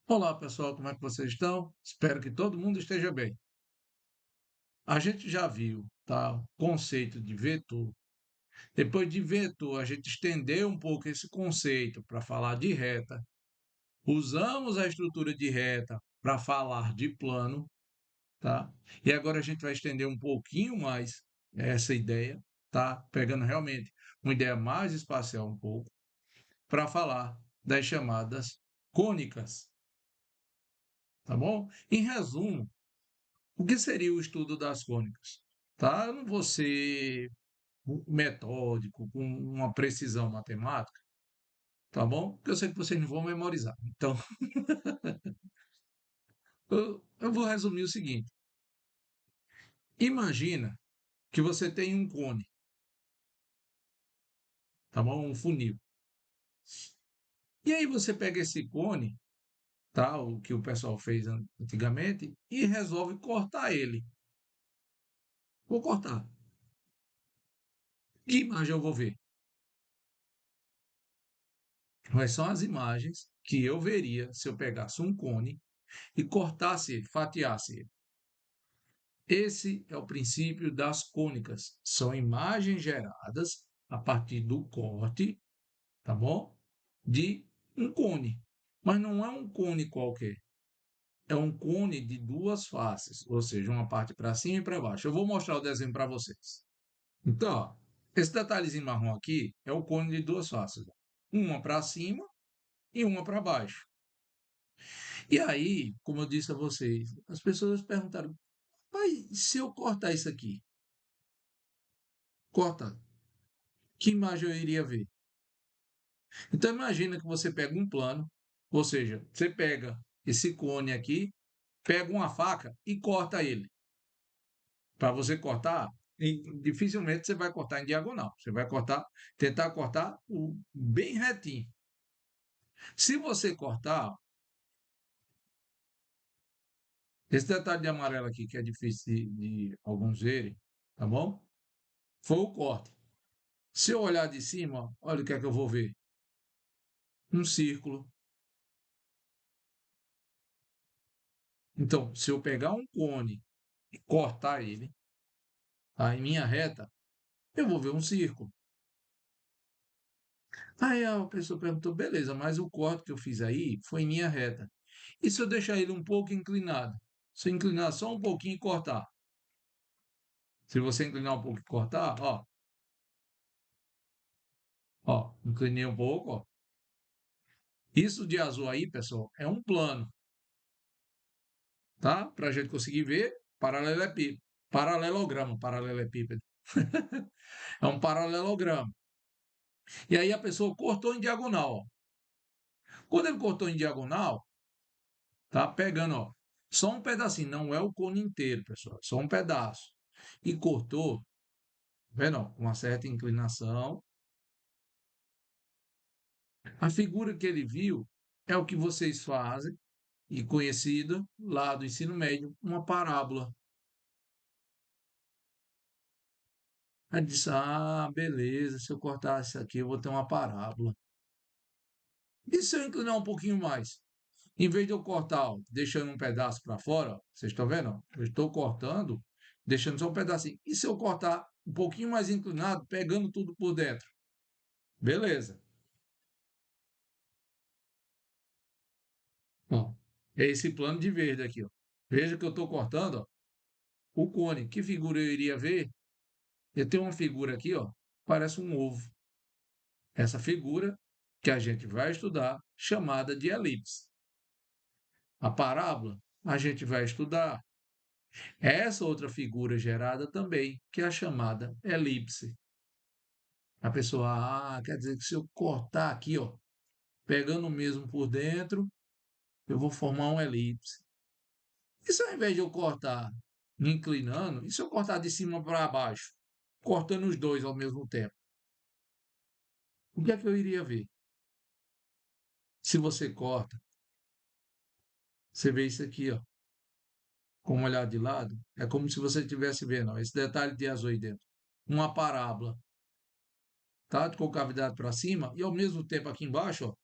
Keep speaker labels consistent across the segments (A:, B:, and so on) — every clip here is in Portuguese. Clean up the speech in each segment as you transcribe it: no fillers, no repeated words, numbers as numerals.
A: Olá, pessoal, como é que vocês estão? Espero que todo mundo esteja bem. A gente já viu, tá, o conceito de vetor. Depois de vetor, a gente estendeu um pouco esse conceito para falar de reta. Usamos a estrutura de reta para falar de plano, tá? E agora a gente vai estender um pouquinho mais essa ideia, tá? Pegando realmente uma ideia mais espacial um pouco, para falar das chamadas cônicas, tá bom? Em resumo, o que seria o estudo das cônicas? Tá? Eu não vou ser metódico, com uma precisão matemática, tá bom? Porque eu sei que vocês não vão memorizar. Então, eu vou resumir o seguinte: imagina que você tem um cone, tá bom? Um funil. E aí você pega esse cone, tá? O que o pessoal fez antigamente, e resolve cortar ele. Vou cortar. Que imagem eu vou ver? Quais são as imagens que eu veria se eu pegasse um cone e cortasse ele, fatiasse ele? Esse é o princípio das cônicas. São imagens geradas a partir do corte, tá bom? De um cone. Mas não é um cone qualquer. É um cone de duas faces, ou seja, uma parte para cima e para baixo. Eu vou mostrar o desenho para vocês. Então, ó, esse detalhezinho marrom aqui é o cone de duas faces. Uma para cima e uma para baixo. E aí, como eu disse a vocês, as pessoas perguntaram: mas se eu cortar isso aqui? Corta. Que imagem eu iria ver? Então imagina que você pega um plano, ou seja, você pega esse cone aqui, pega uma faca e corta ele. Para você cortar, dificilmente você vai cortar em diagonal. Você vai cortar, tentar cortar bem retinho. Se você cortar, esse detalhe de amarelo aqui, que é difícil de alguns verem, tá bom? Foi o corte. Se eu olhar de cima, olha o que é que eu vou ver. Um círculo. Então, se eu pegar um cone e cortar ele, tá, em minha reta, eu vou ver um círculo. Aí a pessoa perguntou, beleza, mas o corte que eu fiz aí foi em linha reta. E se eu deixar ele um pouco inclinado? Se eu inclinar só um pouquinho e cortar? Se você inclinar um pouco e cortar, ó, inclinei um pouco, ó. Isso de azul aí, pessoal, é um plano, tá? Para a gente conseguir ver paralelepípedo, paralelepípedo. É um paralelogramo. E aí a pessoa cortou em diagonal, ó. Quando ele cortou em diagonal, tá pegando, ó, só um pedacinho, não é o cone inteiro, pessoal, só um pedaço. E cortou, vendo, ó, com uma certa inclinação. A figura que ele viu é o que vocês fazem, e conhecida lá do ensino médio, uma parábola. Aí disse, ah, beleza, se eu cortar isso aqui, eu vou ter uma parábola. E se eu inclinar um pouquinho mais? Em vez de eu cortar, ó, deixando um pedaço para fora, ó, vocês estão vendo? Ó, eu estou cortando, deixando só um pedacinho. E se eu cortar um pouquinho mais inclinado, pegando tudo por dentro? Beleza. Ó, é esse plano de verde aqui. Ó. Veja que eu estou cortando ó, o cone. Que figura eu iria ver? Eu tenho uma figura aqui, ó, parece um ovo. Essa figura que a gente vai estudar, chamada de elipse. A parábola, a gente vai estudar essa outra figura gerada também, que é a chamada elipse. A pessoa, quer dizer que se eu cortar aqui, ó, pegando o mesmo por dentro, eu vou formar uma elipse. E se ao invés de eu cortar me inclinando, e se eu cortar de cima para baixo, cortando os dois ao mesmo tempo? O que é que eu iria ver? Se você corta, você vê isso aqui, ó, com um olhar de lado, é como se você estivesse vendo ó, esse detalhe de azul aí dentro. Uma parábola, tá? Com cavidade para cima, e ao mesmo tempo aqui embaixo, ó,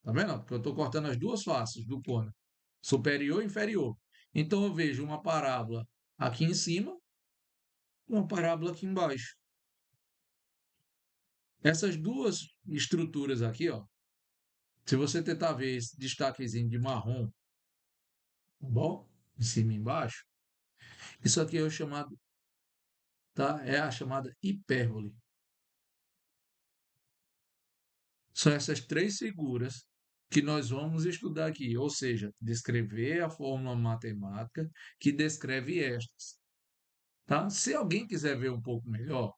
A: Tá vendo? Porque eu estou cortando as duas faces do cônio, superior e inferior. Então eu vejo uma parábola aqui em cima, uma parábola aqui embaixo. Essas duas estruturas aqui, ó, se você tentar ver esse destaquezinho de marrom, tá bom? Em cima e embaixo, isso aqui é o chamado, tá? É a chamada hipérbole. São essas três figuras que nós vamos estudar aqui, ou seja, descrever a fórmula matemática que descreve estas, tá? Se alguém quiser ver um pouco melhor,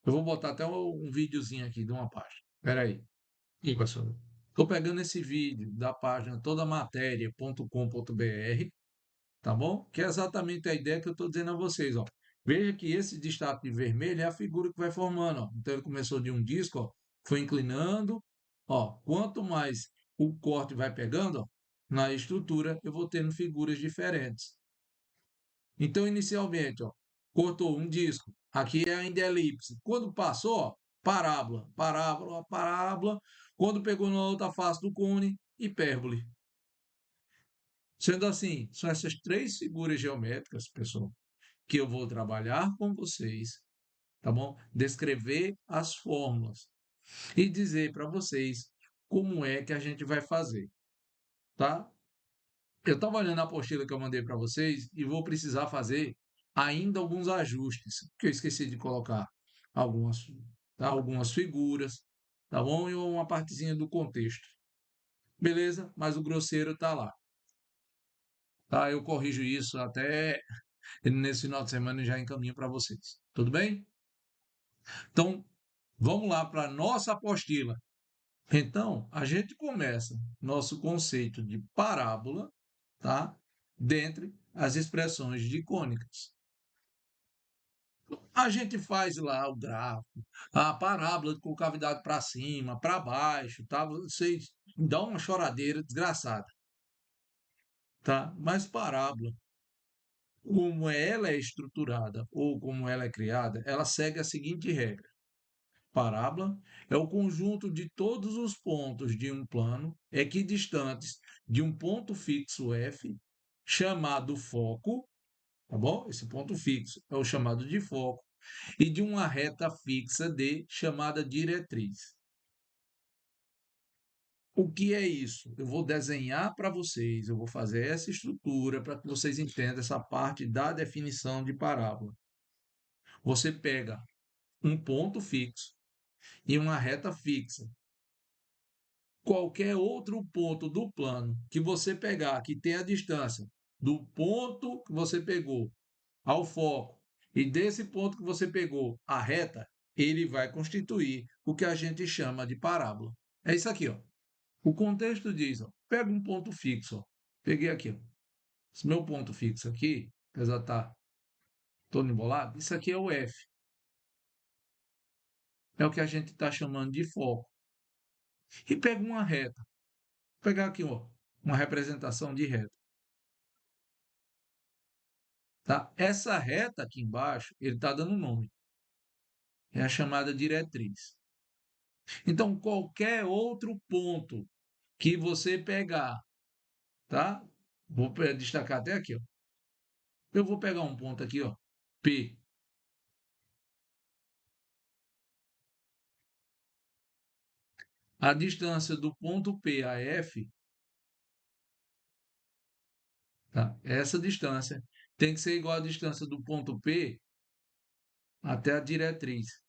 A: eu vou botar até um videozinho aqui de uma página. Espera aí. E pessoal, estou pegando esse vídeo da página todamatéria.com.br, tá bom? Que é exatamente a ideia que eu estou dizendo a vocês, ó. Veja que esse destaque de vermelho é a figura que vai formando, ó. Então ele começou de um disco, ó, foi inclinando, ó. Quanto mais o corte vai pegando, ó, na estrutura, eu vou tendo figuras diferentes. Então, inicialmente, ó, cortou um disco, aqui é ainda elipse. Quando passou, ó, parábola, parábola, parábola. Quando pegou na outra face do cone, hipérbole. Sendo assim, são essas três figuras geométricas, pessoal, que eu vou trabalhar com vocês, tá bom? Descrever as fórmulas e dizer para vocês como é que a gente vai fazer, tá? Eu estava olhando a apostila que eu mandei para vocês e vou precisar fazer ainda alguns ajustes, que eu esqueci de colocar algumas, tá? Algumas figuras, tá bom? E uma partezinha do contexto. Beleza? Mas o grosseiro está lá. Tá? Eu corrijo isso até nesse final de semana e já encaminho para vocês. Tudo bem? Então, vamos lá para a nossa apostila. Então, a gente começa nosso conceito de parábola, tá? Dentre as expressões dicônicas. A gente faz lá o gráfico, a parábola com cavidade para cima, para baixo, tá? Vocês dão uma choradeira desgraçada, tá? Mas parábola, como ela é estruturada ou como ela é criada, ela segue a seguinte regra. Parábola é o conjunto de todos os pontos de um plano equidistantes de um ponto fixo F, chamado foco, tá bom? Esse ponto fixo é o chamado de foco, e de uma reta fixa D, chamada diretriz. O que é isso? Eu vou desenhar para vocês, eu vou fazer essa estrutura para que vocês entendam essa parte da definição de parábola. Você pega um ponto fixo e uma reta fixa. Qualquer outro ponto do plano que você pegar, que tem a distância do ponto que você pegou ao foco e desse ponto que você pegou à reta, ele vai constituir o que a gente chama de parábola. É isso aqui, ó. O contexto diz, ó, pega um ponto fixo, ó. Peguei aqui, ó. Esse meu ponto fixo aqui, apesar de estar todo embolado, isso aqui é o F. É o que a gente está chamando de foco. E pega uma reta. Vou pegar aqui, ó, uma representação de reta. Tá? Essa reta aqui embaixo, ele está dando nome. É a chamada diretriz. Então, qualquer outro ponto que você pegar, tá? Vou destacar até aqui, ó. Eu vou pegar um ponto aqui, ó, P. A distância do ponto P a F, tá? Essa distância tem que ser igual à distância do ponto P até a diretriz.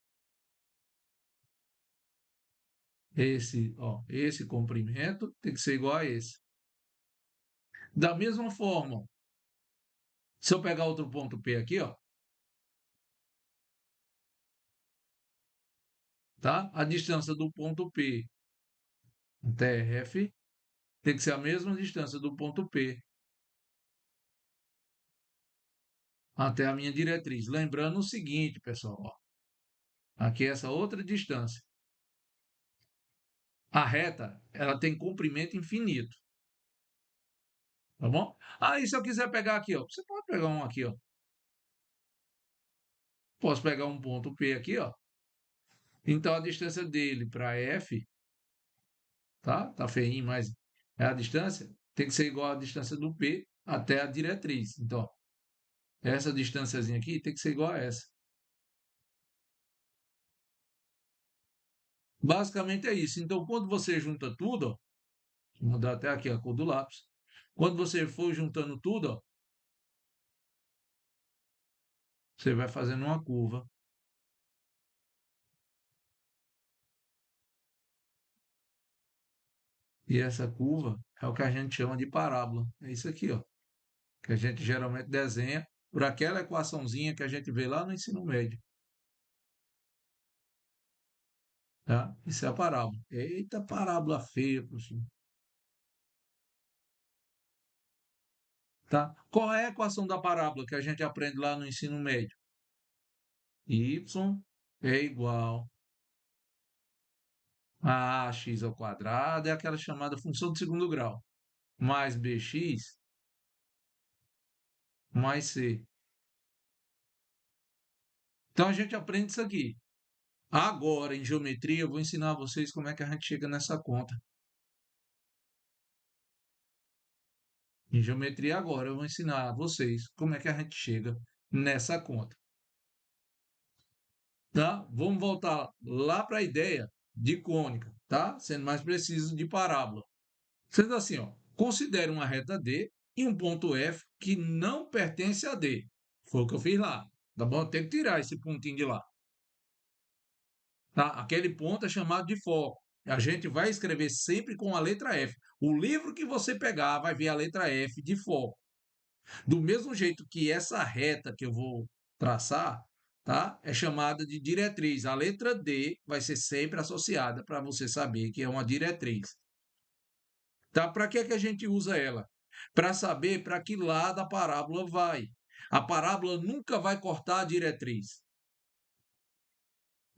A: Esse comprimento tem que ser igual a esse. Da mesma forma, se eu pegar outro ponto P aqui, ó, tá? A distância do ponto P até F tem que ser a mesma distância do ponto P até a minha diretriz. Lembrando o seguinte, pessoal, ó, aqui é essa outra distância. A reta, ela tem comprimento infinito, tá bom? Aí, se eu quiser pegar aqui, ó, você pode pegar um aqui, ó. Posso pegar um ponto P aqui, ó. Então, a distância dele para F tá? Tá feinho, mas é a distância, tem que ser igual à distância do P até a diretriz. Então, essa distânciazinha aqui tem que ser igual a essa. Basicamente é isso. Então, quando você junta tudo, ó, vou mudar até aqui a cor do lápis. Quando você for juntando tudo, ó, você vai fazendo uma curva. E essa curva é o que a gente chama de parábola. É isso aqui, ó, que a gente geralmente desenha por aquela equaçãozinha que a gente vê lá no ensino médio. Tá? Isso é a parábola. Eita, parábola feia, professor. Tá? Qual é a equação da parábola que a gente aprende lá no ensino médio? Y é igual a ax ao quadrado, é aquela chamada função de segundo grau, mais bx mais c. Então a gente aprende isso aqui. Agora, em geometria, eu vou ensinar a vocês como é que a gente chega nessa conta. Em geometria, agora, eu vou ensinar a vocês como é que a gente chega nessa conta. Tá? Vamos voltar lá para a ideia de cônica, tá? Sendo mais preciso, de parábola. Sendo assim, ó, considere uma reta D e um ponto F que não pertence a D. Foi o que eu fiz lá. Tá bom? Tem que tirar esse pontinho de lá. Tá? Aquele ponto é chamado de foco. A gente vai escrever sempre com a letra F. O livro que você pegar vai ver a letra F de foco. Do mesmo jeito que essa reta que eu vou traçar, tá? É chamada de diretriz. A letra D vai ser sempre associada para você saber que é uma diretriz. Tá? Para que que a gente usa ela? Para saber para que lado a parábola vai. A parábola nunca vai cortar a diretriz.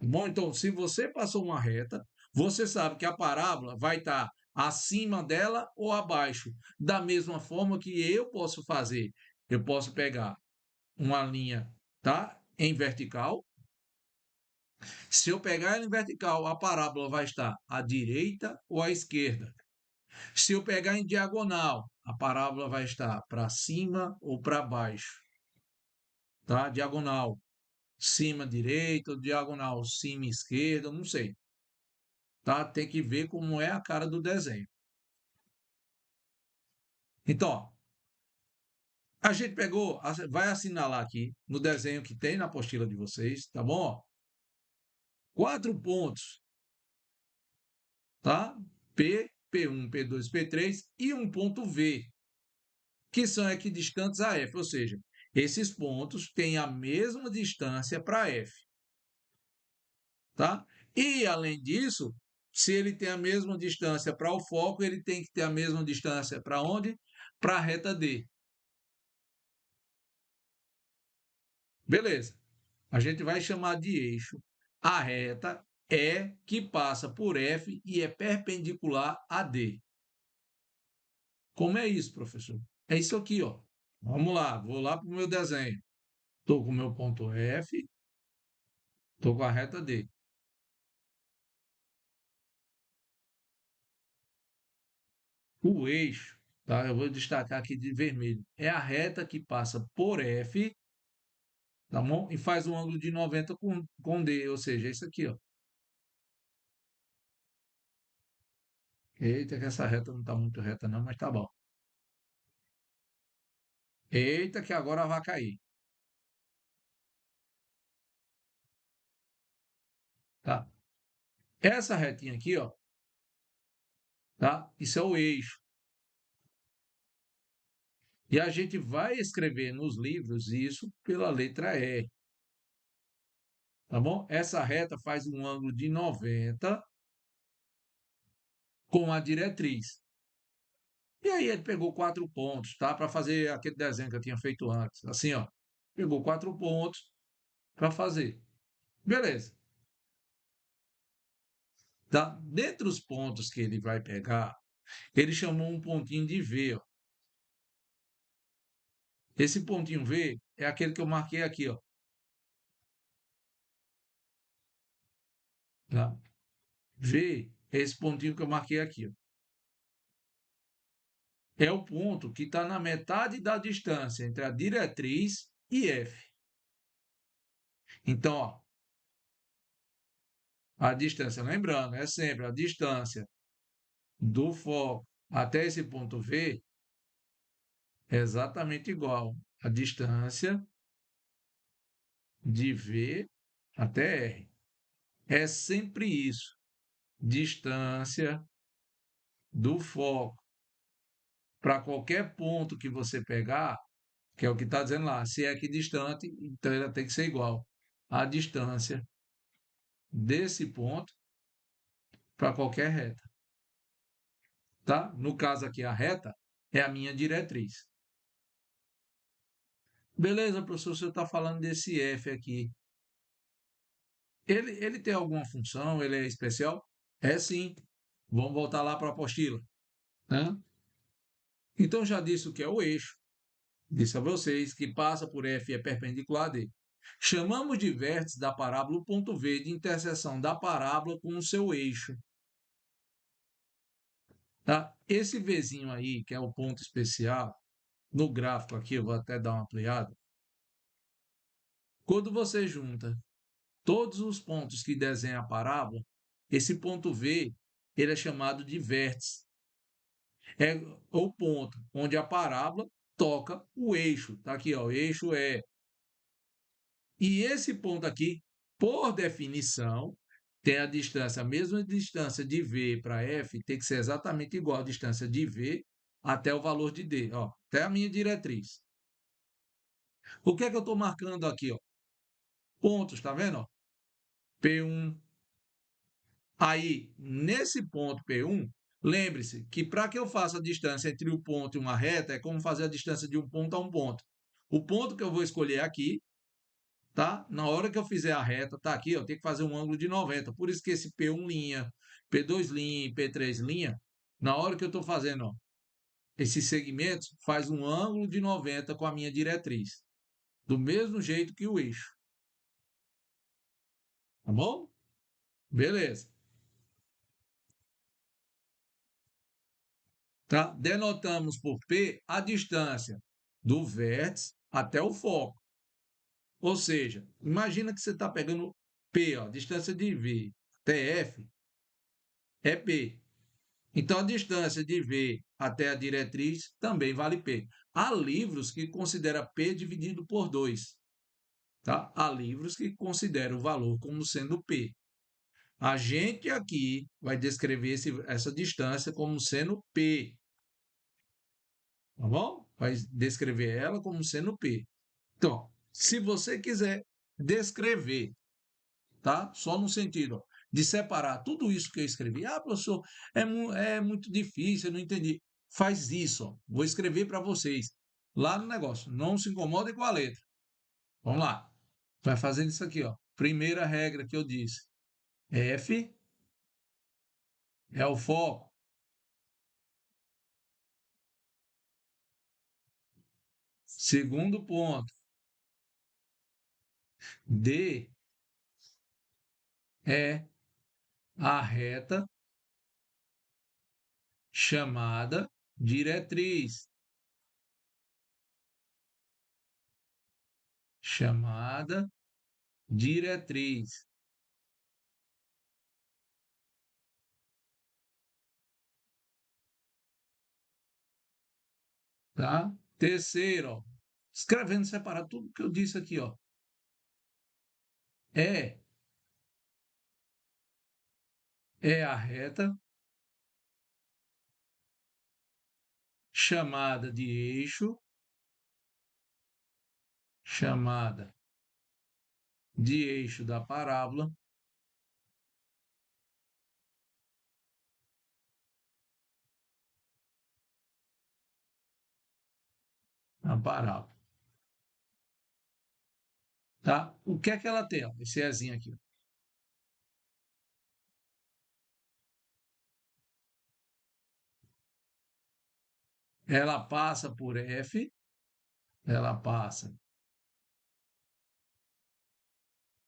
A: Bom, então, se você passou uma reta, você sabe que a parábola vai estar acima dela ou abaixo. Da mesma forma que eu posso fazer. Eu posso pegar uma linha, tá? Em vertical. Se eu pegar ela em vertical, a parábola vai estar à direita ou à esquerda. Se eu pegar em diagonal, a parábola vai estar para cima ou para baixo, tá? Diagonal, cima direita, diagonal, cima esquerda, não sei, tá? Tem que ver como é a cara do desenho. Então, ó, a gente pegou, vai assinalar aqui no desenho que tem na apostila de vocês, tá bom? 4 pontos, tá? P, P1, P2, P3 e um ponto V, que são equidistantes a F, ou seja, esses pontos têm a mesma distância para F, tá? E, além disso, se ele tem a mesma distância para o foco, ele tem que ter a mesma distância para onde? Para a reta D. Beleza. A gente vai chamar de eixo a reta E que passa por F e é perpendicular a D. Como é isso, professor? É isso aqui, ó. Vamos lá, vou lá para o meu desenho. Estou com o meu ponto F, estou com a reta D. O eixo, tá? Eu vou destacar aqui de vermelho. É a reta que passa por F, tá bom? E faz um ângulo de 90 com D, ou seja, isso aqui, ó. Eita, que essa reta não está muito reta não, mas tá bom. Eita, que agora vai cair, tá? Essa retinha aqui, ó, tá? Isso é o eixo. E a gente vai escrever nos livros isso pela letra E, tá bom? Essa reta faz um ângulo de 90 com a diretriz. E aí ele pegou 4 pontos, tá? Para fazer aquele desenho que eu tinha feito antes. Assim, ó. Pegou 4 pontos para fazer. Beleza. Tá? Dentre os pontos que ele vai pegar, ele chamou um pontinho de V, ó. Esse pontinho V é aquele que eu marquei aqui, ó. Tá? V é esse pontinho que eu marquei aqui. Ó. É o ponto que está na metade da distância entre a diretriz e F. Então, ó, a distância, lembrando, é sempre a distância do foco até esse ponto V é exatamente igual à distância de V até R. É sempre isso. Distância do foco para qualquer ponto que você pegar, que é o que está dizendo lá, se é equidistante, então ela tem que ser igual à distância desse ponto para qualquer reta. Tá? No caso aqui, a reta é a minha diretriz. Beleza, professor, o senhor está falando desse F aqui. Ele tem alguma função? Ele é especial? É sim. Vamos voltar lá para a apostila. Né? Então, já disse o que é o eixo. Disse a vocês que passa por F e é perpendicular a D. Chamamos de vértice da parábola o ponto V de interseção da parábola com o seu eixo. Tá? Esse Vzinho aí, que é o ponto especial, no gráfico aqui, eu vou até dar uma ampliada. Quando você junta todos os pontos que desenham a parábola, esse ponto V ele é chamado de vértice. É o ponto onde a parábola toca o eixo. Tá aqui, ó, o eixo é. E esse ponto aqui, por definição, tem a distância, a mesma distância de V para F, tem que ser exatamente igual à distância de V até o valor de D, ó, até a minha diretriz. O que é que eu estou marcando aqui? Ó? Pontos, tá vendo? Ó? P1. Aí, nesse ponto P1, lembre-se que para que eu faça a distância entre o ponto e uma reta, é como fazer a distância de um ponto a um ponto. O ponto que eu vou escolher aqui, tá? Na hora que eu fizer a reta, tá aqui, eu tenho que fazer um ângulo de 90. Por isso que esse P1 linha, P2 linha e P3 linha, na hora que eu estou fazendo ó, esses segmentos, faz um ângulo de 90 com a minha diretriz. Do mesmo jeito que o eixo. Tá bom? Beleza. Tá? Denotamos por P a distância do vértice até o foco. Ou seja, imagina que você está pegando P, ó, distância de V até F é P. Então, a distância de V até a diretriz também vale P. Há livros que consideram P dividido por 2. Tá? Há livros que consideram o valor como sendo P. A gente aqui vai descrever essa distância como sendo P. Tá bom? Vai descrever ela como sendo P. Então, se você quiser descrever, tá? Só no sentido ó, de separar tudo isso que eu escrevi. Ah, professor, é muito difícil, eu não entendi. Faz isso, ó. Vou escrever para vocês lá no negócio. Não se incomodem com a letra. Vamos lá. Vai fazendo isso aqui, ó. Primeira regra que eu disse. F é o foco. Segundo ponto. D é a reta chamada diretriz. Chamada diretriz. Tá? Terceiro, ó, escrevendo separado tudo que eu disse aqui, ó. É é a reta chamada de eixo, chamada de eixo da parábola, a parábola. Tá? O que é que ela tem? Ó? Esse Ezinho aqui. Ó. Ela passa por F, ela passa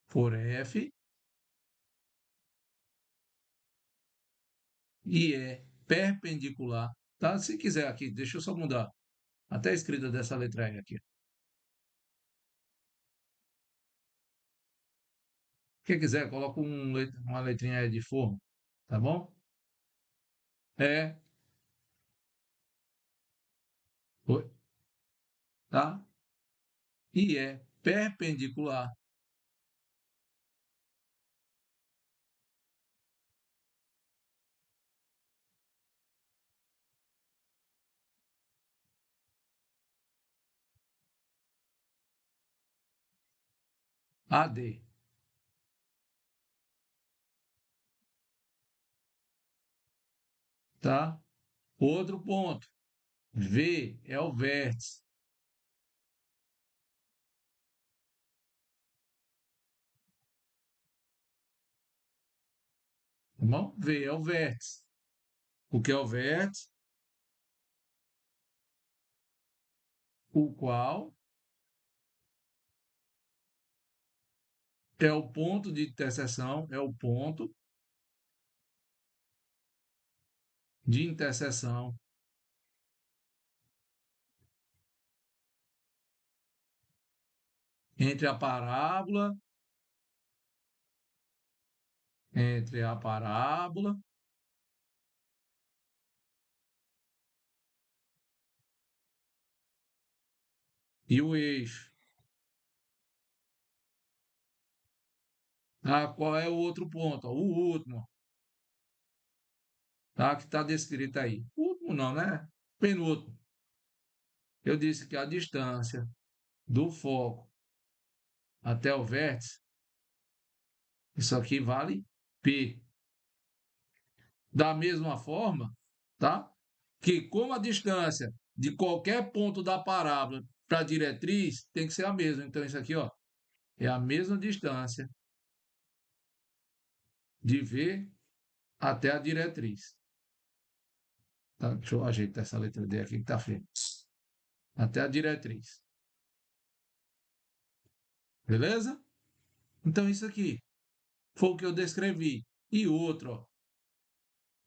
A: por F e é perpendicular, tá? Se quiser aqui, deixa eu só mudar até a escrita dessa letra E aqui. Quem quiser, coloca uma letrinha E de forma, tá bom? É, oi, tá? E é perpendicular. AD, tá? Outro ponto. V é o vértice, tá bom? V é o vértice. O que é o vértice? O qual é o ponto de interseção, é o ponto de interseção entre a parábola e o eixo. Tá? Qual é o outro ponto? O último, tá? Que está descrito aí. O último não, né? Penúltimo. Eu disse que a distância do foco até o vértice, isso aqui vale P. Da mesma forma, tá? Que como a distância de qualquer ponto da parábola para a diretriz tem que ser a mesma. Então, isso aqui, ó, é a mesma distância de V até a diretriz. Tá? Deixa eu ajeitar essa letra D aqui que tá feio. Até a diretriz. Beleza? Então, isso aqui foi o que eu descrevi. E outro, ó,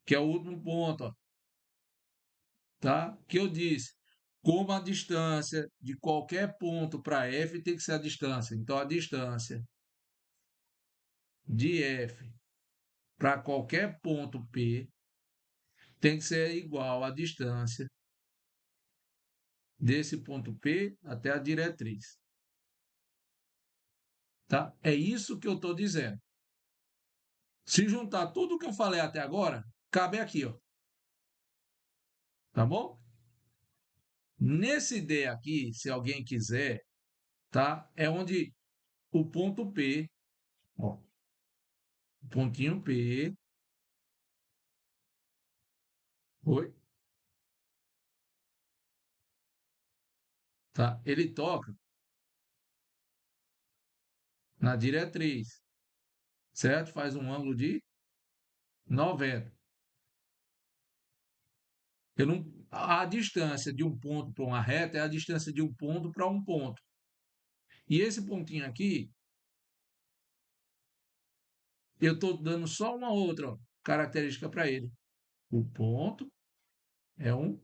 A: que é o último ponto, ó, tá? Que eu disse. Como a distância de qualquer ponto para F tem que ser a distância. Então, a distância de F para qualquer ponto P tem que ser igual à distância desse ponto P até a diretriz. Tá? É isso que eu estou dizendo. Se juntar tudo o que eu falei até agora, cabe aqui, ó. Tá bom? Nesse D aqui, se alguém quiser, tá? É onde o ponto P, ó, o pontinho P, oi, tá? Ele toca na diretriz, certo? Faz um ângulo de 90. Eu não, a distância de um ponto para uma reta é a distância de um ponto para um ponto. E esse pontinho aqui, eu estou dando só uma outra ó, característica para ele. O ponto é um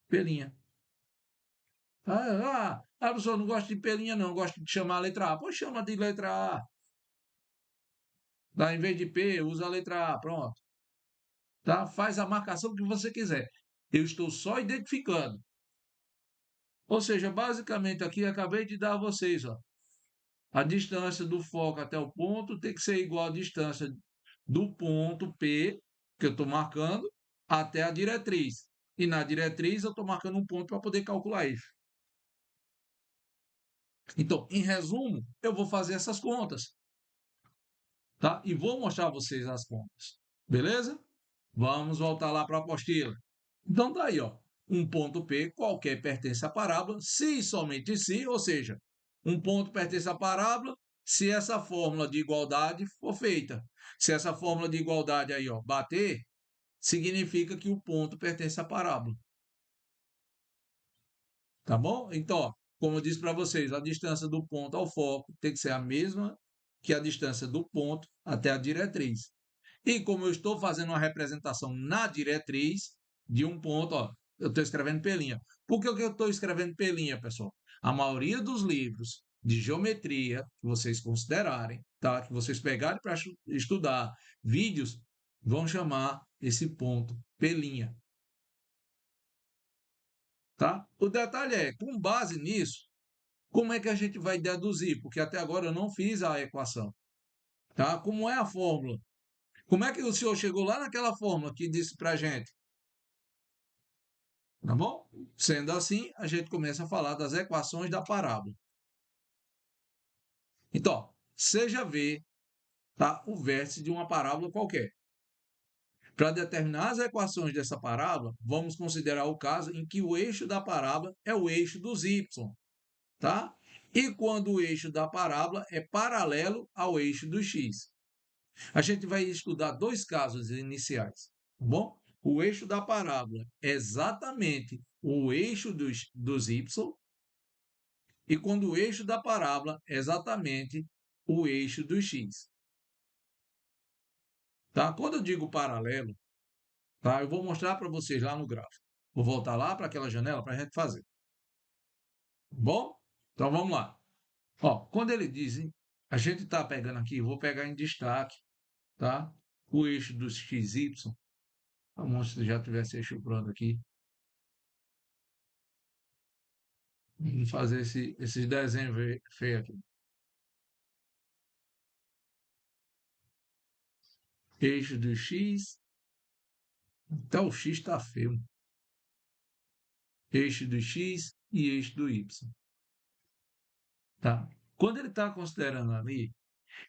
A: pelinha. Professor, não gosto de pelinha, não. Gosto de chamar a letra A. Pois chama de letra A. Em vez de P, usa a letra A. Pronto. Tá? Faz a marcação que você quiser. Eu estou só identificando. Ou seja, basicamente aqui acabei de dar a vocês, ó, a distância do foco até o ponto tem que ser igual à distância do ponto P, que eu estou marcando, até a diretriz. E na diretriz eu estou marcando um ponto para poder calcular isso. Então, em resumo, eu vou fazer essas contas, tá? E vou mostrar a vocês as contas. Beleza? Vamos voltar lá para a apostila. Então, tá aí, ó. Um ponto P qualquer pertence à parábola, se e somente se, ou seja, um ponto pertence à parábola se essa fórmula de igualdade for feita. Se essa fórmula de igualdade aí, ó, bater, significa que o ponto pertence à parábola. Tá bom? Então, ó, como eu disse para vocês, a distância do ponto ao foco tem que ser a mesma que a distância do ponto até a diretriz. E como eu estou fazendo uma representação na diretriz de um ponto, ó, eu estou escrevendo pelinha. Por que eu estou escrevendo pelinha, pessoal? A maioria dos livros de geometria que vocês considerarem, tá? Que vocês pegarem para estudar vídeos, vão chamar esse ponto pelinha, tá? O detalhe é, com base nisso, como é que a gente vai deduzir? Porque até agora eu não fiz a equação, tá? Como é a fórmula? Como é que o senhor chegou lá naquela fórmula que disse para a gente? Tá bom? Sendo assim, a gente começa a falar das equações da parábola. Então, seja V, tá, o vértice de uma parábola qualquer. Para determinar as equações dessa parábola, vamos considerar o caso em que o eixo da parábola é o eixo dos y, tá? E quando o eixo da parábola é paralelo ao eixo do x. A gente vai estudar dois casos iniciais, tá bom? O eixo da parábola é exatamente o eixo dos y, e quando o eixo da parábola é exatamente o eixo do x. Tá? Quando eu digo paralelo, tá? Eu vou mostrar para vocês lá no gráfico. Vou voltar lá para aquela janela para a gente fazer. Bom? Então vamos lá. Ó, quando ele diz, a gente está pegando aqui, vou pegar em destaque, tá? O eixo dos XY. Vamos, se já estivesse estruturando aqui. Vamos fazer esses desenhos feios aqui. Eixo do X. Então o X está feio. Eixo do X e eixo do Y. Tá? Quando ele está considerando ali,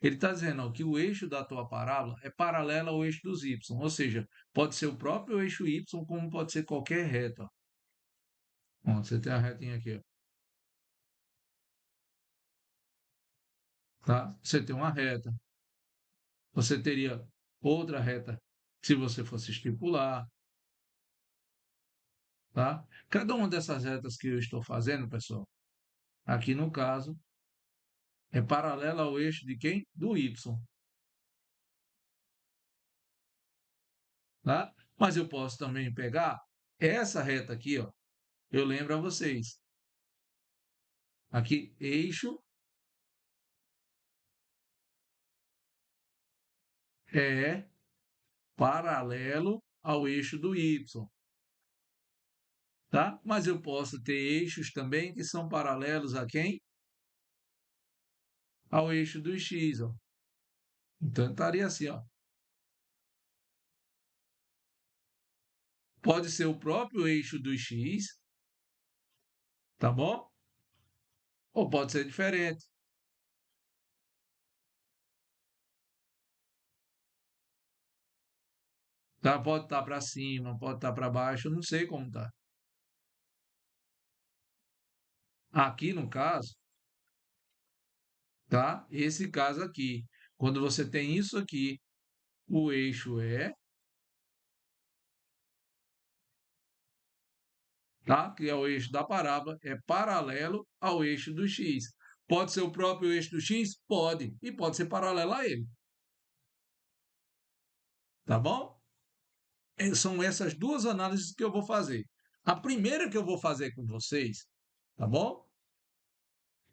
A: ele está dizendo ó, que o eixo da tua parábola é paralelo ao eixo dos Y. Ou seja, pode ser o próprio eixo Y, como pode ser qualquer reta. Ó, você tem a retinha aqui. Ó, tá? Você tem uma reta. Você teria outra reta se você fosse estipular. Tá? Cada uma dessas retas que eu estou fazendo, pessoal, aqui no caso, é paralela ao eixo de quem? Do Y. Tá? Mas eu posso também pegar essa reta aqui, ó. Eu lembro a vocês. Aqui, eixo é paralelo ao eixo do Y. Tá? Mas eu posso ter eixos também que são paralelos a quem? Ao eixo do X. Ó. Então, estaria assim, ó. Pode ser o próprio eixo do X, tá bom? Ou pode ser diferente. Tá? Pode estar para cima, pode estar para baixo, eu não sei como está. Aqui no caso, tá? Esse caso aqui, quando você tem isso aqui, o eixo é, tá? Que é o eixo da parábola, é paralelo ao eixo do x. Pode ser o próprio eixo do x? Pode. E pode ser paralelo a ele. Tá bom? São essas duas análises que eu vou fazer. A primeira que eu vou fazer com vocês, tá bom?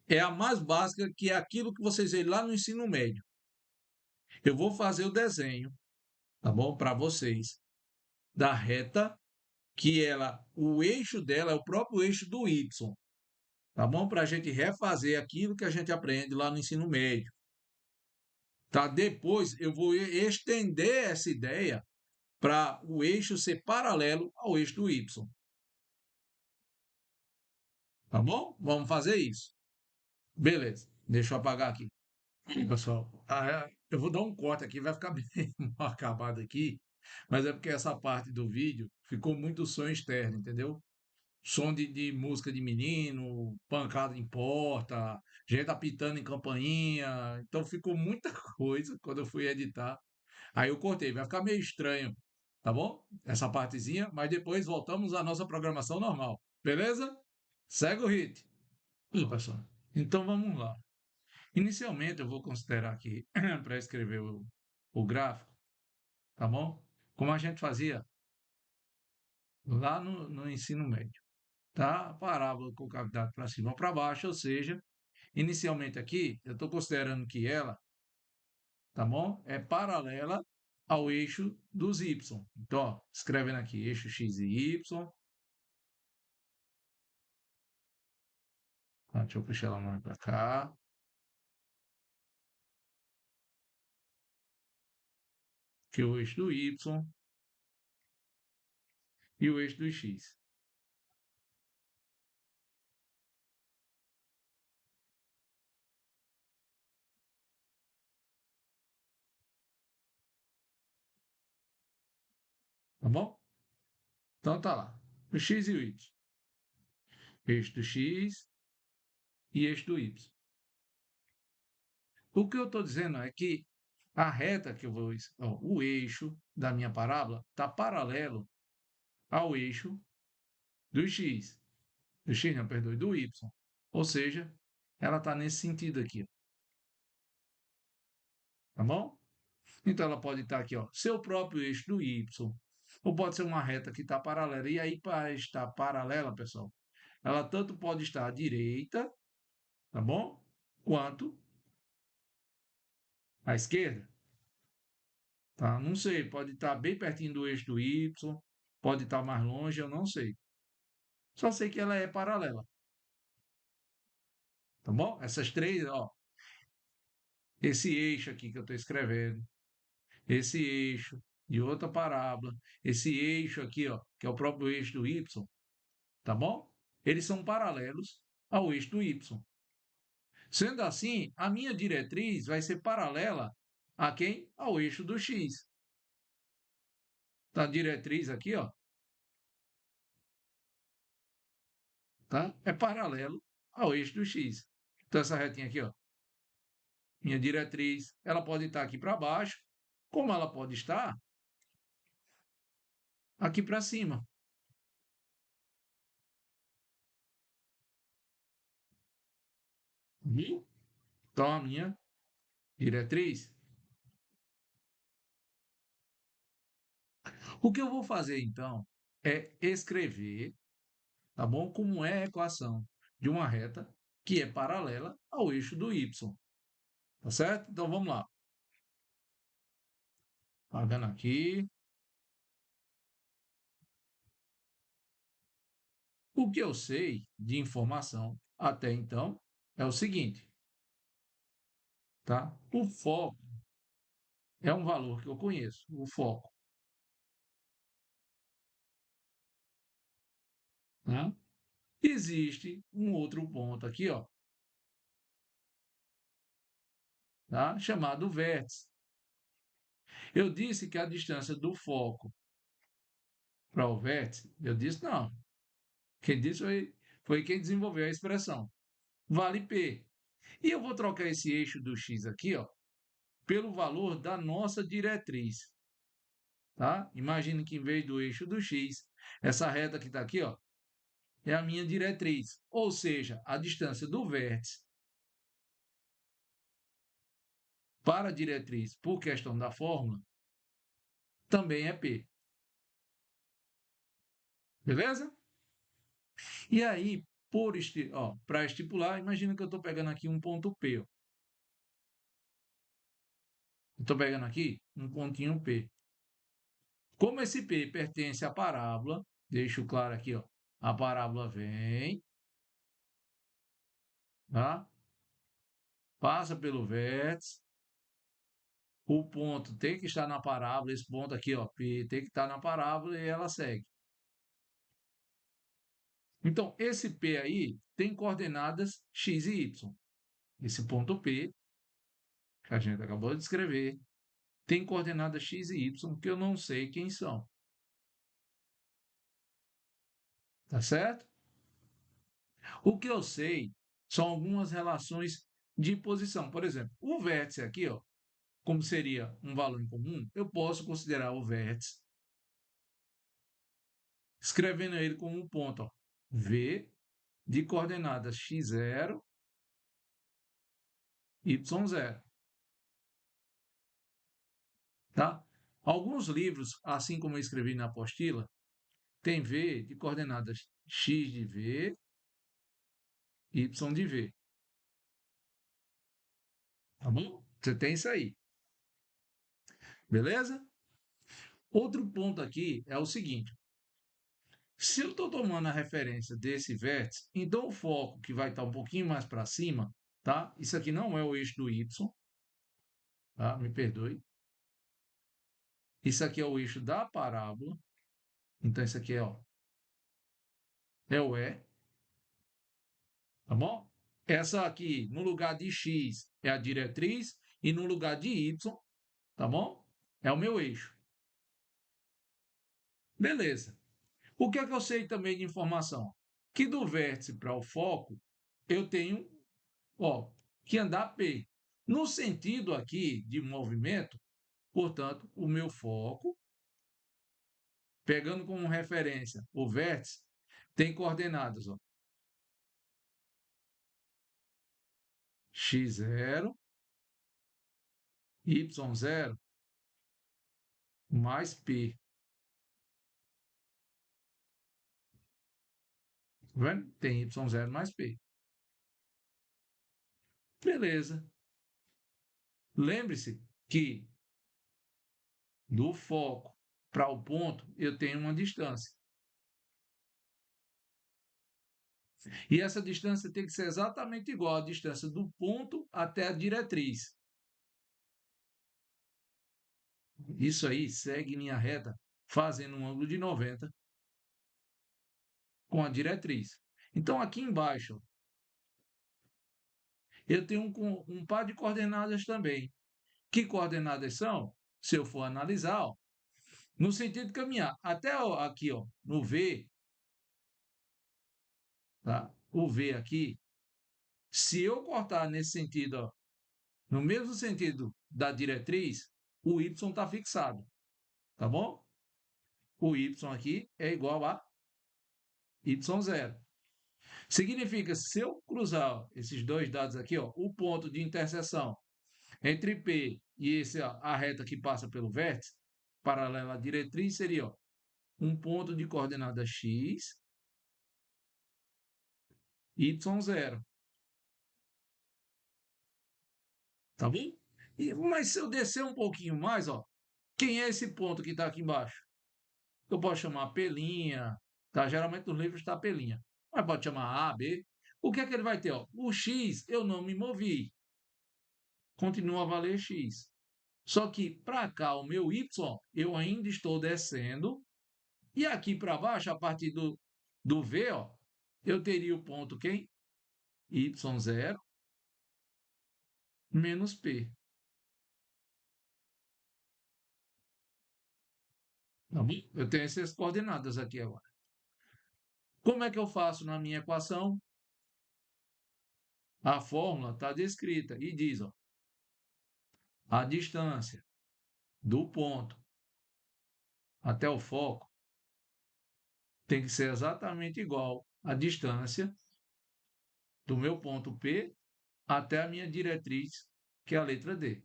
A: É a mais básica, que é aquilo que vocês veem lá no ensino médio. Eu vou fazer o desenho, tá bom? Para vocês, da reta, que ela, o eixo dela é o próprio eixo do Y, tá bom? Para a gente refazer aquilo que a gente aprende lá no ensino médio, tá? Depois eu vou estender essa ideia para o eixo ser paralelo ao eixo do Y, tá bom? Vamos fazer isso. Beleza, deixa eu apagar aqui. Pessoal, eu vou dar um corte aqui, vai ficar bem mal acabado aqui, mas é porque essa parte do vídeo ficou muito som externo, entendeu? Som de música de menino, pancada em porta, gente apitando em campainha. Então ficou muita coisa quando eu fui editar. Aí eu cortei, vai ficar meio estranho, tá bom? Essa partezinha, mas depois voltamos à nossa programação normal, beleza? Segue o hit. Pessoal. Então vamos lá. Inicialmente eu vou considerar aqui, para escrever o gráfico, tá bom? Como a gente fazia lá no ensino médio, tá? Parábola com cavidade para cima ou para baixo, ou seja, inicialmente aqui, eu estou considerando que ela, tá bom? É paralela ao eixo dos y. Então, ó, escrevendo aqui, eixo x e y. Deixa eu puxar ela mais para cá. Que é o eixo do y e o eixo do x. Tá bom? Então tá lá. O x e o y. Eixo do x e eixo do y. O que eu estou dizendo é que a reta que eu vou, ó, o eixo da minha parábola está paralelo ao eixo do x. Do x, não, perdoe, do y. Ou seja, ela está nesse sentido aqui, tá bom? Então ela pode estar aqui, ó, seu próprio eixo do y, ou pode ser uma reta que está paralela. E aí, para estar paralela, pessoal, ela tanto pode estar à direita, tá bom? Quanto à esquerda, tá? Não sei, pode estar bem pertinho do eixo do y, pode estar mais longe, eu não sei. Só sei que ela é paralela, tá bom? Essas três, ó, esse eixo aqui que eu estou escrevendo, esse eixo de outra parábola, esse eixo aqui, ó, que é o próprio eixo do y, tá bom? Eles são paralelos ao eixo do y. Sendo assim, a minha diretriz vai ser paralela a quem? Ao eixo do x. Tá? A diretriz aqui, ó, tá? É paralelo ao eixo do x. Então, essa retinha aqui, ó, minha diretriz, ela pode estar aqui para baixo, como ela pode estar aqui para cima. Viu? Então, a minha diretriz. O que eu vou fazer, então, é escrever, tá bom? Como é a equação de uma reta que é paralela ao eixo do y. Tá certo? Então, vamos lá. Pagando aqui. O que eu sei de informação até então é o seguinte, tá? O foco é um valor que eu conheço, o foco, tá? Existe um outro ponto aqui, ó, tá? Chamado vértice. Eu disse que a distância do foco para o vértice, eu disse não. Quem disse foi quem desenvolveu a expressão. Vale P. E eu vou trocar esse eixo do x aqui, ó, pelo valor da nossa diretriz, tá? Imagine que em vez do eixo do x, essa reta que está aqui, ó, é a minha diretriz, ou seja, a distância do vértice para a diretriz, por questão da fórmula, também é P. Beleza? E aí, para estipular, imagina que eu estou pegando aqui um ponto P. Estou pegando aqui um pontinho P. Como esse P pertence à parábola, deixo claro aqui, ó, a parábola vem, tá? Passa pelo vértice, o ponto tem que estar na parábola, esse ponto aqui, ó, P, tem que estar na parábola e ela segue. Então, esse P aí tem coordenadas x e y. Esse ponto P, que a gente acabou de escrever, tem coordenadas x e y que eu não sei quem são. Tá certo? O que eu sei são algumas relações de posição. Por exemplo, o vértice aqui, ó, como seria um valor em comum, eu posso considerar o vértice escrevendo ele como um ponto, ó, V de coordenadas x0, y0. Tá? Alguns livros, assim como eu escrevi na apostila, tem V de coordenadas x de V, y de V. Tá bom? Você tem isso aí. Beleza? Outro ponto aqui é o seguinte. Se eu estou tomando a referência desse vértice, então o foco que vai estar um pouquinho mais para cima, tá? Isso aqui não é o eixo do y, tá? Me perdoe. Isso aqui é o eixo da parábola. Então, isso aqui é o E, tá bom? Essa aqui, no lugar de x, é a diretriz, e no lugar de y, tá bom? É o meu eixo. Beleza. O que é que eu sei também de informação? Que do vértice para o foco, eu tenho, ó, que andar P. No sentido aqui de movimento, portanto, o meu foco, pegando como referência o vértice, tem coordenadas, ó, x0, y0 mais P. Tá vendo? Tem y0 mais P. Beleza. Lembre-se que do foco para o ponto eu tenho uma distância. E essa distância tem que ser exatamente igual à distância do ponto até a diretriz. Isso aí segue linha reta, fazendo um ângulo de 90 com a diretriz. Então, aqui embaixo, eu tenho um par de coordenadas também. Que coordenadas são? Se eu for analisar, ó, no sentido de caminhar até aqui, ó, no V, tá? O V aqui, se eu cortar nesse sentido, ó, no mesmo sentido da diretriz, o Y está fixado, tá bom? O Y aqui é igual a Y0. Significa, se eu cruzar esses dois dados aqui, ó, o ponto de interseção entre P e a reta que passa pelo vértice, paralela à diretriz, seria ó, um ponto de coordenada x, y0. Tá bom? Mas se eu descer um pouquinho mais, ó, quem é esse ponto que está aqui embaixo? Eu posso chamar P', tá? Geralmente nos livros está P', mas pode chamar A, B. O que é que ele vai ter? Ó? O x eu não me movi, continua a valer x. Só que para cá, o meu y, eu ainda estou descendo. E aqui para baixo, a partir do V, ó, eu teria o ponto quem? Y0 menos P. Tá bom? Eu tenho essas coordenadas aqui agora. Como é que eu faço na minha equação? A fórmula está descrita e diz, ó, a distância do ponto até o foco tem que ser exatamente igual à distância do meu ponto P até a minha diretriz, que é a letra D.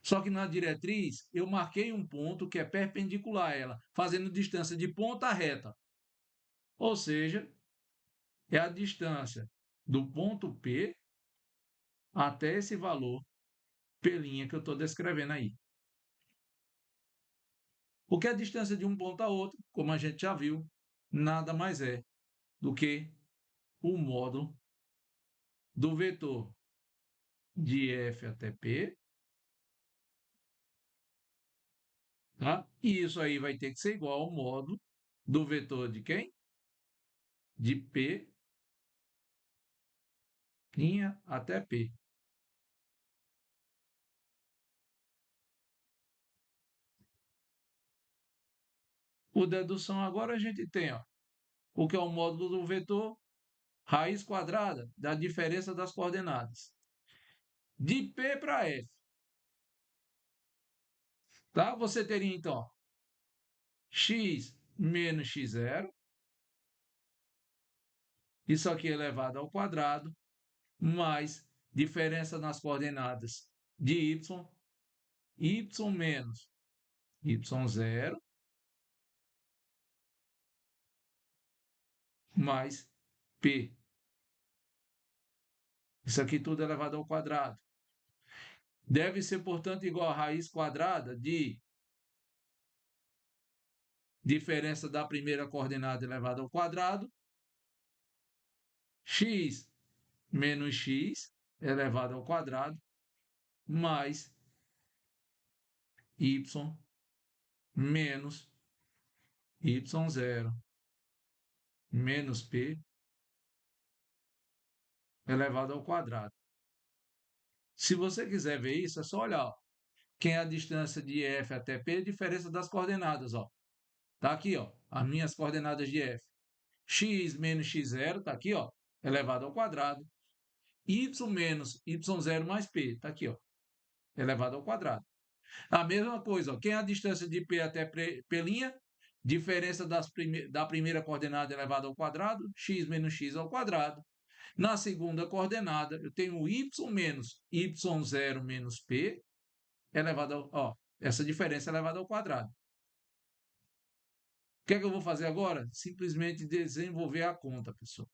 A: Só que na diretriz eu marquei um ponto que é perpendicular a ela, fazendo distância de ponta a reta. Ou seja, é a distância do ponto P até esse valor P' que eu estou descrevendo aí. Porque a distância de um ponto a outro, como a gente já viu, nada mais é do que o módulo do vetor de F até P, tá? E isso aí vai ter que ser igual ao módulo do vetor de quem? De P' até P. Por dedução agora a gente tem, ó, o que é o módulo do vetor raiz quadrada da diferença das coordenadas. De P para F. Tá? Você teria, então, x menos x0. Isso aqui elevado ao quadrado, mais diferença nas coordenadas de y, y menos y0 mais p. Isso aqui tudo elevado ao quadrado. Deve ser, portanto, igual a raiz quadrada de diferença da primeira coordenada elevada ao quadrado, x menos x elevado ao quadrado, mais y menos y0 menos p elevado ao quadrado. Se você quiser ver isso, é só olhar. Ó. Quem é a distância de f até p, a diferença das coordenadas. Ó. Tá aqui, ó, as minhas coordenadas de f. X menos x0, tá aqui, ó, elevado ao quadrado. Y menos y0 mais p, tá aqui, ó, elevado ao quadrado. A mesma coisa, ó, quem é a distância de p até p', diferença da primeira coordenada elevada ao quadrado, x menos x ao quadrado. Na segunda coordenada, eu tenho y menos y0 menos p elevado ao, ó, essa diferença elevada ao quadrado. O que é que eu vou fazer agora? Simplesmente desenvolver a conta, pessoal.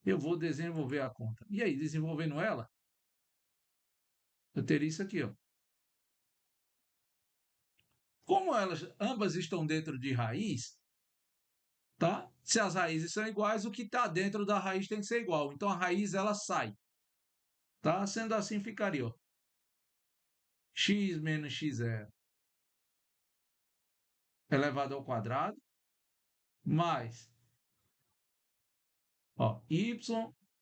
A: Eu vou desenvolver a conta. E aí, desenvolvendo ela, eu teria isso aqui, ó. Como elas ambas estão dentro de raiz, tá? Se as raízes são iguais, o que está dentro da raiz tem que ser igual. Então a raiz ela sai, tá? Sendo assim, ficaria, ó, x menos x0 elevado ao quadrado mais, ó, y,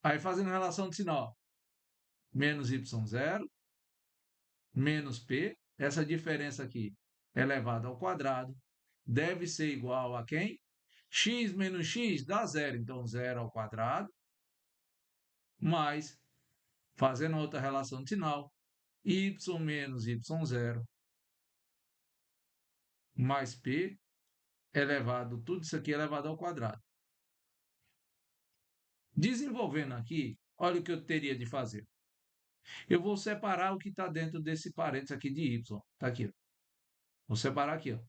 A: aí fazendo relação de sinal, menos y0 menos p, essa diferença aqui elevada ao quadrado deve ser igual a quem? X menos x dá zero, então 0 ao quadrado, mais, fazendo outra relação de sinal, y menos y0 mais p elevado, tudo isso aqui elevado ao quadrado. Desenvolvendo aqui, olha o que eu teria de fazer. Eu vou separar o que está dentro desse parênteses aqui de y. Está aqui. Ó. Vou separar aqui. Ó.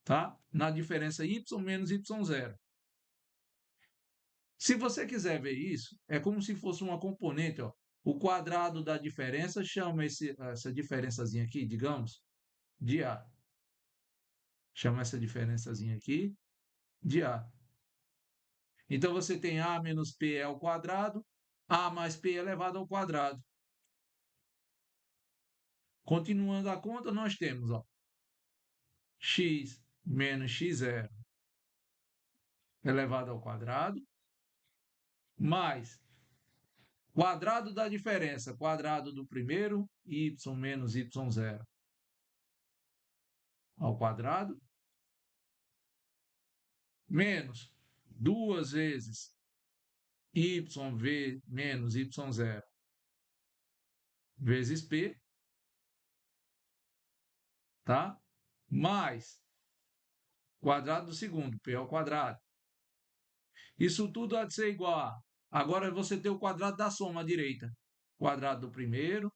A: Tá? Na diferença y menos y0. Se você quiser ver isso, é como se fosse uma componente. Ó. O quadrado da diferença chama essa diferençazinha aqui, digamos, de A. Chama essa diferençazinha aqui de A. Então, você tem A menos P ao quadrado, A mais P elevado ao quadrado. Continuando a conta, nós temos ó, x menos x0 elevado ao quadrado, mais quadrado da diferença, quadrado do primeiro, y menos y0 ao quadrado, menos 2 vezes y menos y0 vezes p, tá? Mais quadrado do segundo, p ao quadrado. Isso tudo há de ser igual a... Agora você tem o quadrado da soma à direita. Quadrado do primeiro,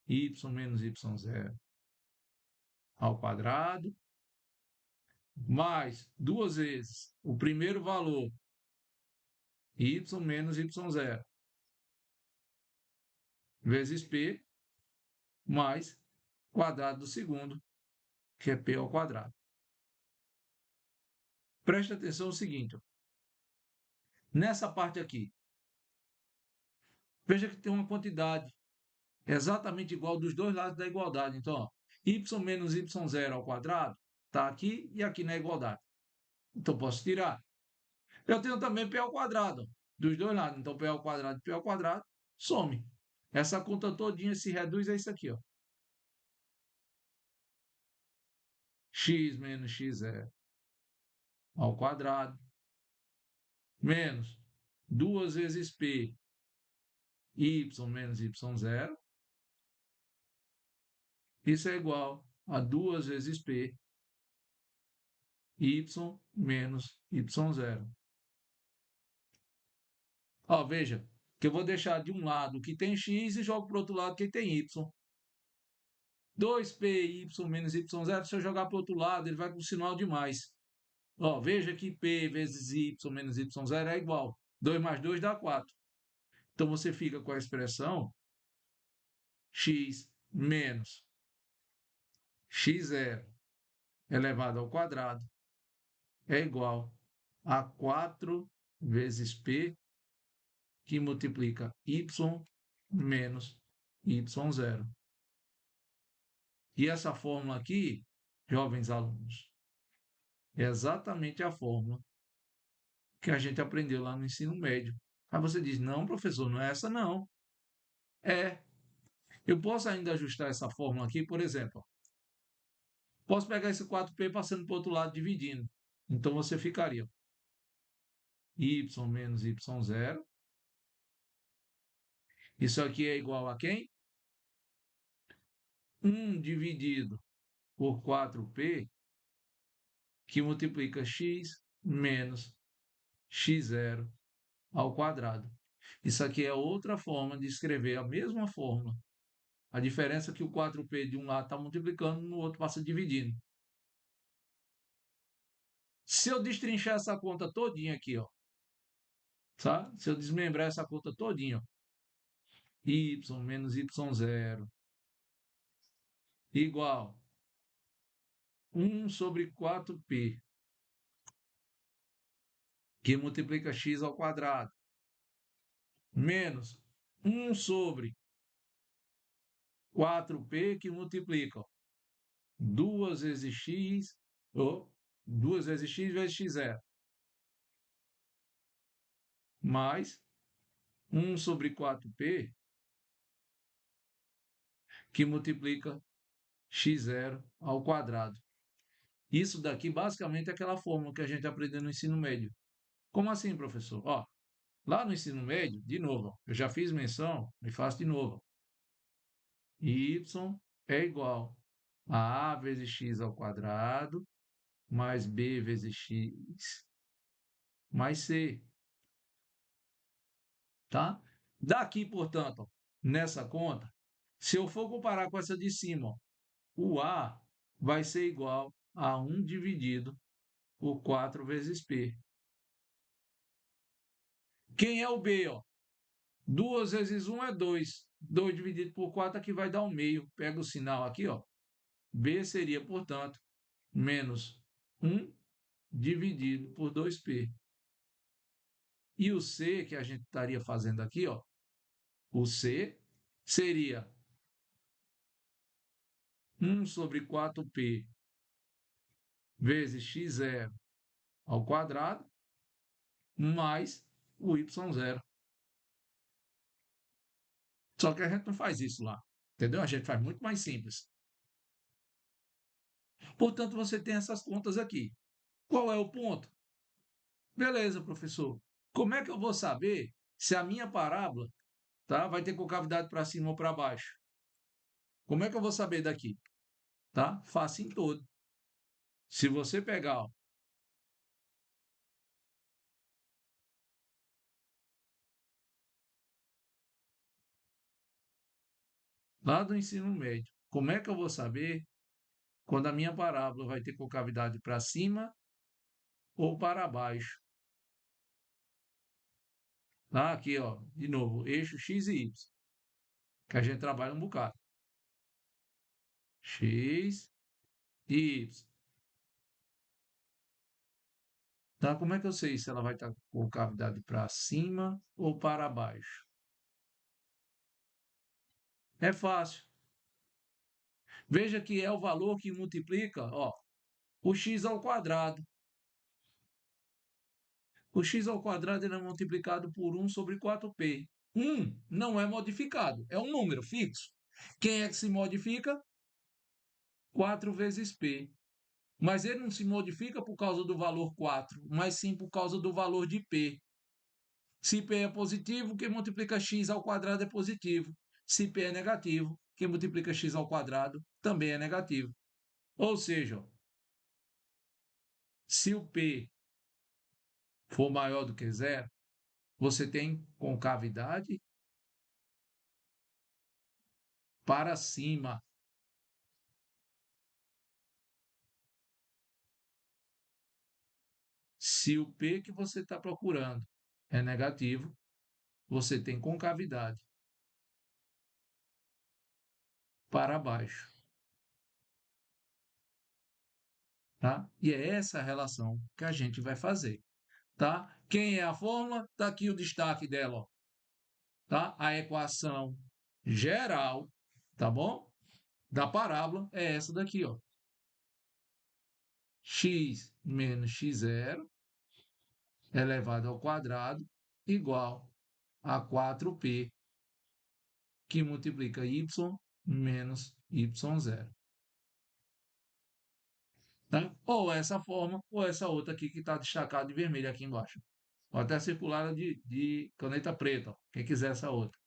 A: y menos y0 ao quadrado, mais 2 vezes o primeiro valor, y menos y0, vezes p, mais quadrado do segundo, que é p ao quadrado. Preste atenção no seguinte, ó. Nessa parte aqui, veja que tem uma quantidade exatamente igual dos dois lados da igualdade. Então, ó, y menos y0 ao quadrado está aqui e aqui na igualdade. Então, posso tirar. Eu tenho também p ao quadrado, ó, dos dois lados. Então, p ao quadrado e p ao quadrado, some. Essa conta todinha se reduz a isso aqui, ó. X menos x0 ao quadrado, menos 2 vezes p, y menos y0. Isso é igual a 2 vezes p, y menos y0. Ó, veja, que eu vou deixar de um lado que tem x e jogo para o outro lado que tem y. 2py menos y0, se eu jogar para o outro lado, ele vai com sinal de mais. Ó, veja que p vezes y menos y0 é igual. 2 mais 2 dá 4. Então, você fica com a expressão x menos x0 elevado ao quadrado é igual a 4 vezes p, que multiplica y menos y0. E essa fórmula aqui, jovens alunos, é exatamente a fórmula que a gente aprendeu lá no ensino médio. Aí você diz, não, professor, não é essa não. É. Eu posso ainda ajustar essa fórmula aqui, por exemplo. Posso pegar esse 4p passando para o outro lado, dividindo. Então, você ficaria y menos y0. Isso aqui é igual a quem? 1 dividido por 4p, que multiplica x menos x0 ao quadrado. Isso aqui é outra forma de escrever a mesma fórmula. A diferença é que o 4p de um lado está multiplicando, no outro passa dividindo. Se eu destrinchar essa conta todinha aqui, ó, tá? Se eu desmembrar essa conta todinha, ó, y menos y0 igual 1 sobre 4p, que multiplica x ao quadrado, menos 1 sobre 4p, que multiplica 2 vezes x, ou 2 vezes x vezes x0, mais 1 sobre 4p, que multiplica x0 ao quadrado. Isso daqui, basicamente, é aquela fórmula que a gente aprendeu no ensino médio. Como assim, professor? Ó, lá no ensino médio, de novo, ó, eu já fiz menção, e faço de novo. Y é igual a vezes x ao quadrado, mais b vezes x, mais c. Tá? Daqui, portanto, ó, nessa conta, se eu for comparar com essa de cima, ó, o a vai ser igual a 1 dividido por 4 vezes p. Quem é o b? Ó? 2 vezes 1 é 2. 2 dividido por 4 aqui vai dar 1 meio. Pega o sinal aqui, ó. B seria, portanto, menos 1 dividido por 2p. E o C, que a gente estaria fazendo aqui, ó, o C seria 1 sobre 4p vezes x0 ao quadrado, mais o y0. Só que a gente não faz isso lá, entendeu? A gente faz muito mais simples. Portanto, você tem essas contas aqui. Qual é o ponto? Beleza, professor. Como é que eu vou saber se a minha parábola, tá, vai ter concavidade para cima ou para baixo? Como é que eu vou saber daqui? Tá? Faça em todo. Se você pegar, ó, lá do ensino médio, como é que eu vou saber quando a minha parábola vai ter concavidade para cima ou para baixo? Tá? Aqui, ó, de novo, eixo x e y, que a gente trabalha um bocado. X e y. Tá? Como é que eu sei se ela vai estar com concavidade para cima ou para baixo? É fácil. Veja que é o valor que multiplica, ó, o x ao quadrado. O x ao quadrado é multiplicado por 1 sobre 4p. 1 não é modificado, é um número fixo. Quem é que se modifica? 4 vezes p. Mas ele não se modifica por causa do valor 4, mas sim por causa do valor de p. Se p é positivo, quem multiplica x ao quadrado é positivo. Se p é negativo, quem multiplica x ao quadrado também é negativo. Ou seja, se o p for maior do que zero, você tem concavidade para cima. Se o P que você está procurando é negativo, você tem concavidade para baixo. Tá? E é essa a relação que a gente vai fazer. Tá? Quem é a fórmula? Está aqui o destaque dela. Ó. Tá? A equação geral, tá bom? Da parábola é essa daqui, ó. X menos x0 elevado ao quadrado igual a 4p, que multiplica y menos y0. Tá? Ou essa forma, ou essa outra aqui que está destacada de vermelho aqui embaixo. Ou até circular de caneta preta, ó, quem quiser essa outra.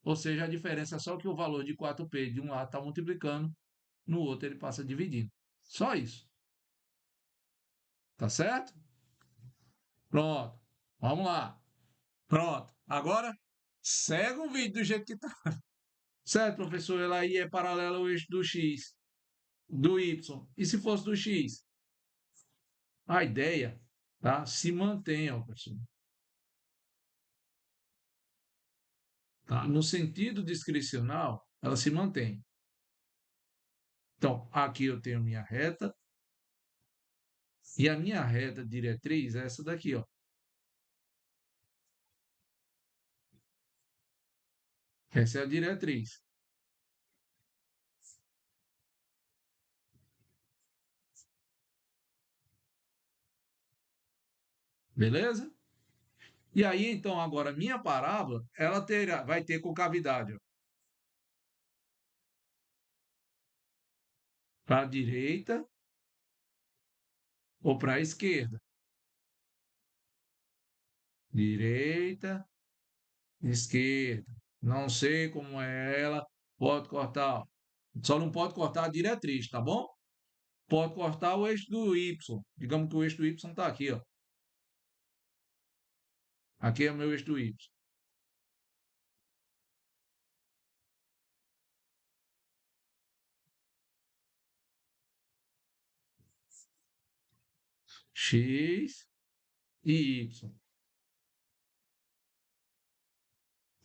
A: Ou seja, a diferença é só que o valor de 4p de um lado está multiplicando, no outro ele passa dividindo. Só isso. Tá certo? Pronto. Vamos lá. Pronto. Agora, segue o vídeo do jeito que está. Certo, professor? Ela aí é paralela ao eixo do x, do y. E se fosse do x? A ideia, tá? Se mantém, ó, pessoal. Tá? No sentido discricional, ela se mantém. Então, aqui eu tenho minha reta. E a minha reta diretriz é essa daqui, ó. Essa é a diretriz. Beleza? E aí, então, agora, minha parábola, ela vai ter concavidade para a direita ou para a esquerda. Direita, esquerda. Não sei como é ela. Pode cortar. Só não pode cortar a diretriz, tá bom? Pode cortar o eixo do Y. Digamos que o eixo do Y está aqui, ó. Aqui é o meu eixo do Y. X e Y.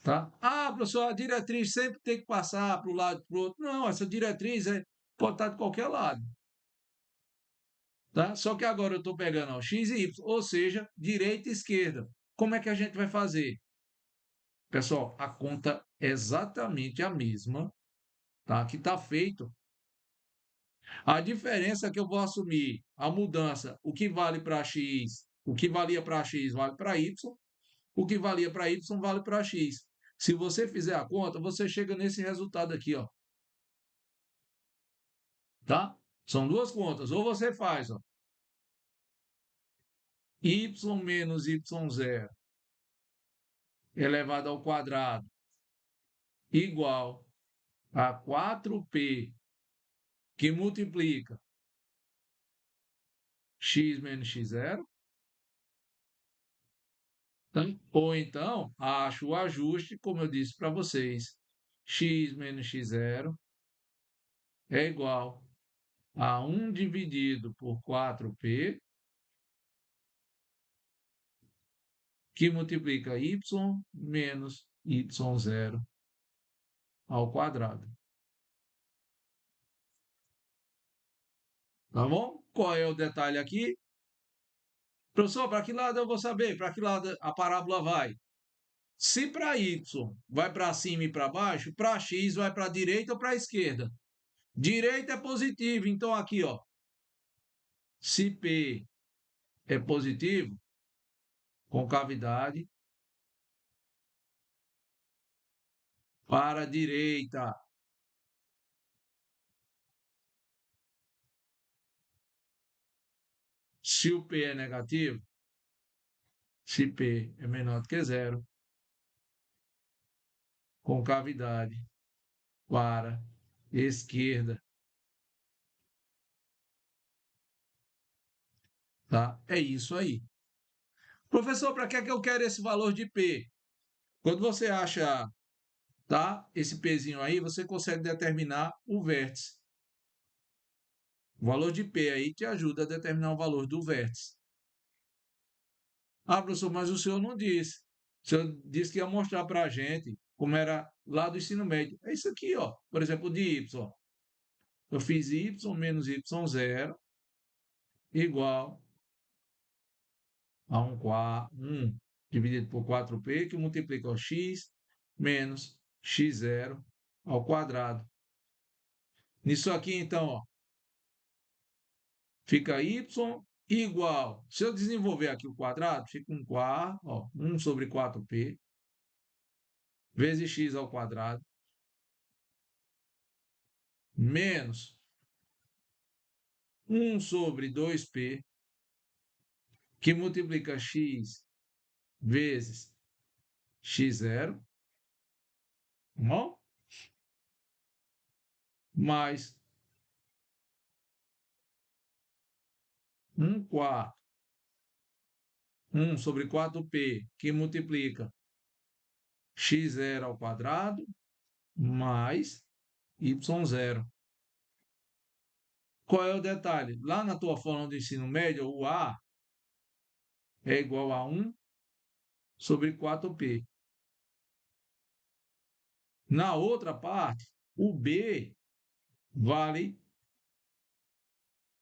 A: Tá? Ah, professor, a diretriz sempre tem que passar para o lado e para o outro. Não, essa diretriz pode estar de qualquer lado. Tá? Só que agora eu estou pegando ó, x e y, ou seja, direita e esquerda. Como é que a gente vai fazer? Pessoal, a conta é exatamente a mesma, tá? Que está feito. A diferença é que eu vou assumir a mudança, o que vale para x, o que valia para x vale para y, o que valia para y vale para x. Se você fizer a conta, você chega nesse resultado aqui, ó. Tá? São duas contas. Ou você faz, ó, y menos y0 elevado ao quadrado igual a 4p que multiplica x menos x0. Tá? Ou então, acho o ajuste, como eu disse para vocês, x menos x0 é igual a 1 dividido por 4p, que multiplica y menos y0 ao quadrado. Tá bom? Qual é o detalhe aqui? Professor, para que lado eu vou saber? Para que lado a parábola vai? Se para y vai para cima e para baixo, para x vai para a direita ou para a esquerda? Direita é positivo, então aqui, ó. Se P é positivo, concavidade para a direita. Se o P é negativo, se P é menor do que zero, concavidade para esquerda. Tá? É isso aí. Professor, para que é que eu quero esse valor de P? Quando você acha, tá, esse Pzinho aí, você consegue determinar o vértice. O valor de P aí te ajuda a determinar o valor do vértice. Ah, professor, mas o senhor não disse. O senhor disse que ia mostrar para a gente como era lá do ensino médio. É isso aqui, ó. Por exemplo, de y. Ó. Eu fiz y menos y0 igual a 1 dividido por 4p, que multiplica o x menos x0 ao quadrado. Nisso aqui, então, ó, fica y igual. Se eu desenvolver aqui o quadrado, fica 1 quarto, ó, 1 sobre 4p, vezes x ao quadrado, menos 1 sobre 2p, que multiplica x vezes x0, bom? Mais 1 quarto, 1 sobre 4p, que multiplica x0 ao quadrado, mais y0. Qual é o detalhe? Lá na tua fórmula do ensino médio, o a é igual a 1 sobre 4p. Na outra parte, o b vale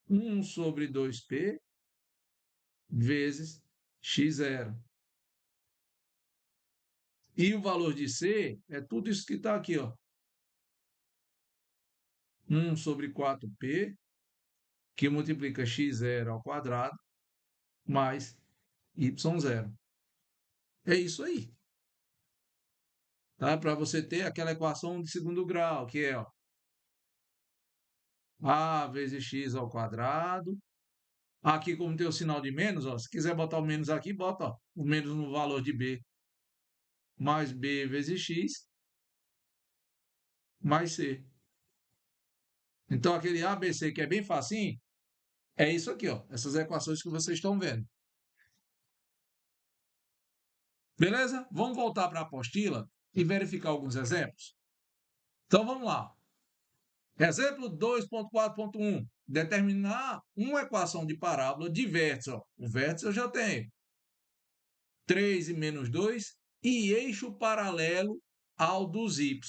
A: 1 sobre 2p vezes x0. E o valor de c é tudo isso que está aqui, ó. 1 sobre 4p, que multiplica x0 ao quadrado, mais y0. É isso aí. Tá? Para você ter aquela equação de segundo grau, que é ó, a vezes x ao quadrado. Aqui, como tem o sinal de menos, ó, se quiser botar o menos aqui, bota ó, o menos no valor de b, mais b vezes x, mais c. Então, aquele ABC que é bem facinho, é isso aqui, ó, essas equações que vocês estão vendo. Beleza? Vamos voltar para a apostila e verificar alguns exemplos? Então, vamos lá. Exemplo 2.4.1. Determinar uma equação de parábola de vértice. Ó. O vértice eu já tenho. 3 e menos 2 e eixo paralelo ao dos y.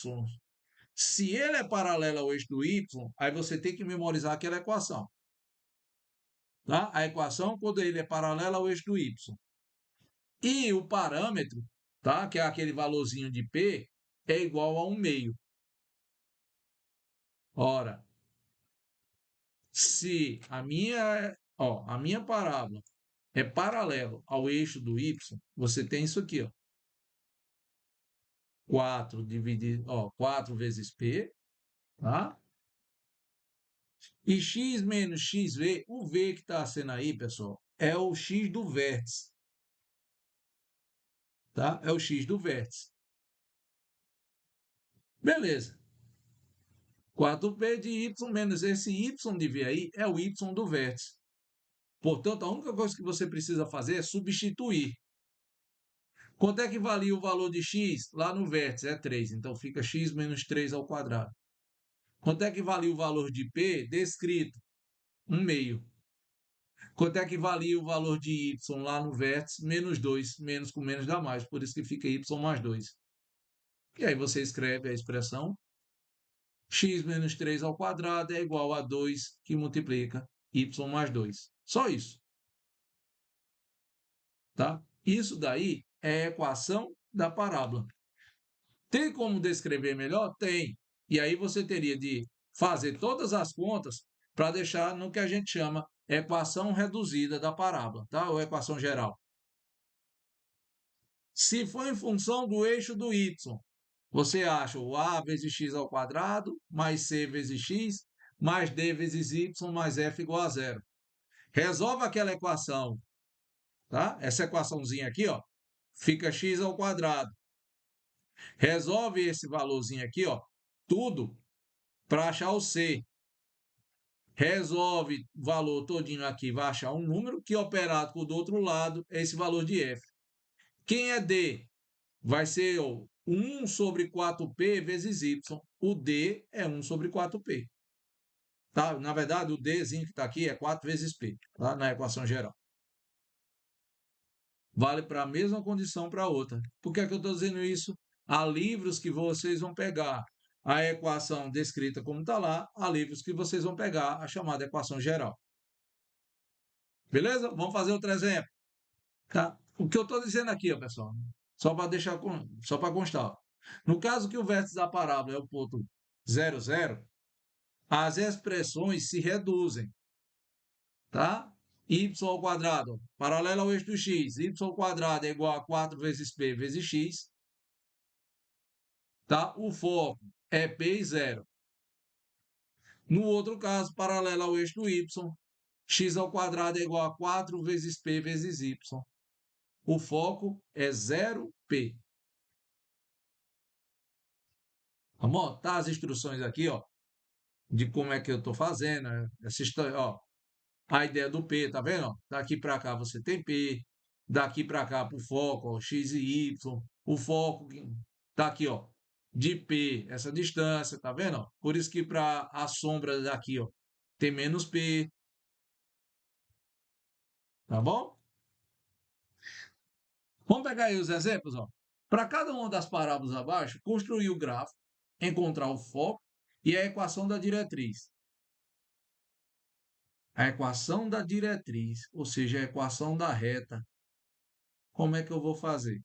A: Se ele é paralelo ao eixo do y, aí você tem que memorizar aquela equação. Tá? A equação quando ele é paralelo ao eixo do y. E o parâmetro, tá? Que é aquele valorzinho de P, é igual a 1 meio. Ora, se a minha parábola é paralelo ao eixo do y, você tem isso aqui, ó. 4 dividido, 4 vezes P, tá? E x menos xv, o v que está sendo aí, pessoal, é o x do vértice, tá? É o x do vértice. Beleza. 4p de y menos esse y de v aí é o y do vértice. Portanto, a única coisa que você precisa fazer é substituir. Quanto é que valia o valor de x lá no vértice? É 3. Então, fica x menos 3 ao quadrado. Quanto é que valia o valor de p descrito? 1 meio. Quanto é que valia o valor de y lá no vértice? Menos 2. Menos com menos dá mais. Por isso que fica y mais 2. E aí você escreve a expressão x menos 3 ao quadrado é igual a 2 que multiplica y mais 2. Só isso. Tá? Isso daí é a equação da parábola. Tem como descrever melhor? Tem. E aí você teria de fazer todas as contas para deixar no que a gente chama equação reduzida da parábola, tá? Ou equação geral. Se for em função do eixo do y, você acha o a vezes x ao quadrado, mais c vezes x, mais d vezes y, mais f igual a zero. Resolve aquela equação, tá? Essa equaçãozinha aqui, ó, fica x ao quadrado. Resolve esse valorzinho aqui, ó, tudo para achar o c. Resolve o valor todinho aqui, vai achar um número que operado por do outro lado é esse valor de f. Quem é d? Vai ser 1 sobre 4p vezes y. O d é 1 sobre 4p. Tá? Na verdade, o dzinho que está aqui é 4 vezes p, tá? Na equação geral. vale para a mesma condição para a outra. Por que é que eu estou dizendo isso? Há livros que vocês vão pegar a equação descrita como está lá, há livros que vocês vão pegar a chamada equação geral. Beleza? Vamos fazer outro exemplo. Tá? O que eu estou dizendo aqui, ó, pessoal, só para deixar, só para constar. No caso que o vértice da parábola é o ponto 0, 0, as expressões se reduzem, tá? Y ao quadrado, paralelo ao eixo do x, y ao quadrado é igual a 4 vezes p vezes x, tá? O foco é p e 0. No outro caso, paralelo ao eixo do y, x ao quadrado é igual a 4 vezes p vezes y. O foco é 0p. Tá bom? Tá as instruções aqui, ó, de como é que eu estou fazendo, né? Essa história, ó, a ideia do P, tá vendo? Ó? Daqui para cá você tem P, daqui para cá para o foco, ó, X e Y, o foco tá aqui, ó, de P, essa distância, tá vendo? Ó? Por isso que para a sombra daqui, ó, tem menos P, tá bom? Vamos pegar aí os exemplos, ó. Para cada uma das parábolas abaixo, construir o gráfico, encontrar o foco e a equação da diretriz. A equação da diretriz, ou seja, a equação da reta. Como é que eu vou fazer?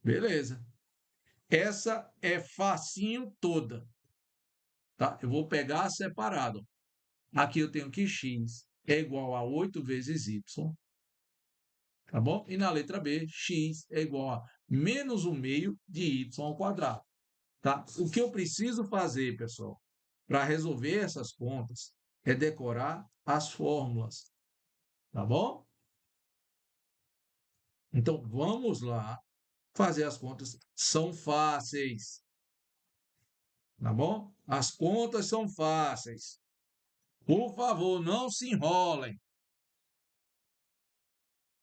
A: Beleza. Essa é facinho toda, tá? Eu vou pegar separado. Aqui eu tenho que x é igual a 8 vezes y, tá bom? E na letra B, x é igual a menos 1/2 de y ao quadrado, tá? O que eu preciso fazer, pessoal, para resolver essas contas é decorar as fórmulas, tá bom? Então, vamos lá fazer as contas. São fáceis, tá bom? As contas são fáceis. Por favor, não se enrolem.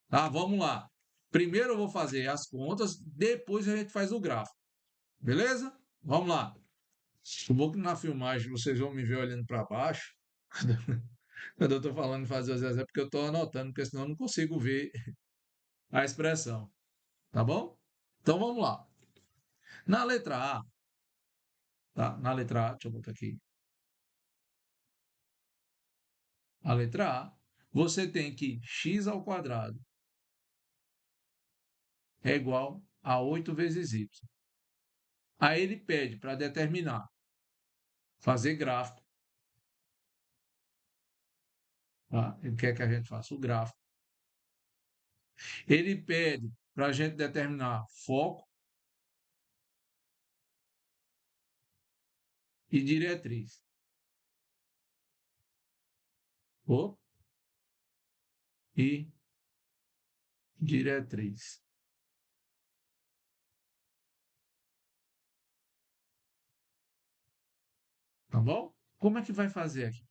A: Tá? Vamos lá. Primeiro eu vou fazer as contas, depois a gente faz o gráfico. Beleza? Vamos lá. Eu vou que na filmagem vocês vão me ver olhando para baixo. Quando eu estou falando de fazer os exemplos, é porque eu estou anotando, porque senão eu não consigo ver a expressão. Tá bom? Então vamos lá. Na letra A, tá? Na letra A, deixa eu botar aqui. A letra A, você tem que x ao quadrado é igual a 8 vezes y. Aí ele pede para determinar, fazer gráfico. Tá? Ele quer que a gente faça o gráfico. Ele pede para a gente determinar foco e diretriz. Foco e diretriz. Tá bom? Como é que vai fazer aqui?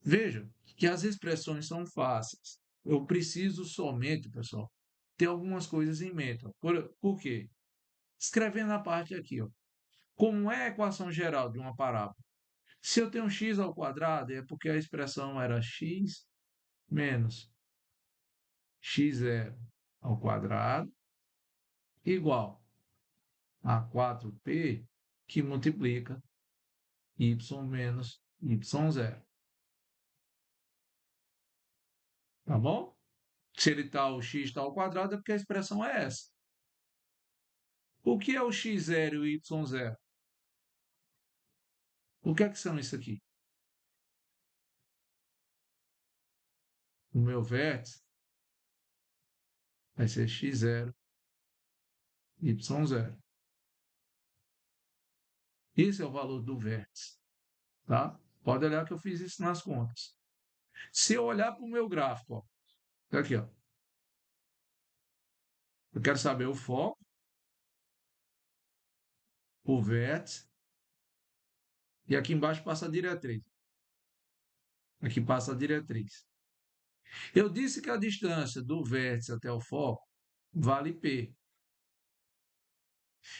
A: Veja que as expressões são fáceis. Eu preciso somente, pessoal, ter algumas coisas em mente. Por quê? Escrevendo a parte aqui, ó. Como é a equação geral de uma parábola? Se eu tenho x ao quadrado, é porque a expressão era x menos x0 ao quadrado igual a 4p que multiplica y menos y0. Tá bom? Se ele está o x está ao quadrado, é porque a expressão é essa. O que é o x0 e o y0? O que é que são isso aqui? O meu vértice vai ser x0, y0. Esse é o valor do vértice. Tá? Pode olhar que eu fiz isso nas contas. Se eu olhar para o meu gráfico, ó, tá aqui, ó, eu quero saber o foco, o vértice, e aqui embaixo passa a diretriz. Aqui passa a diretriz. Eu disse que a distância do vértice até o foco vale P.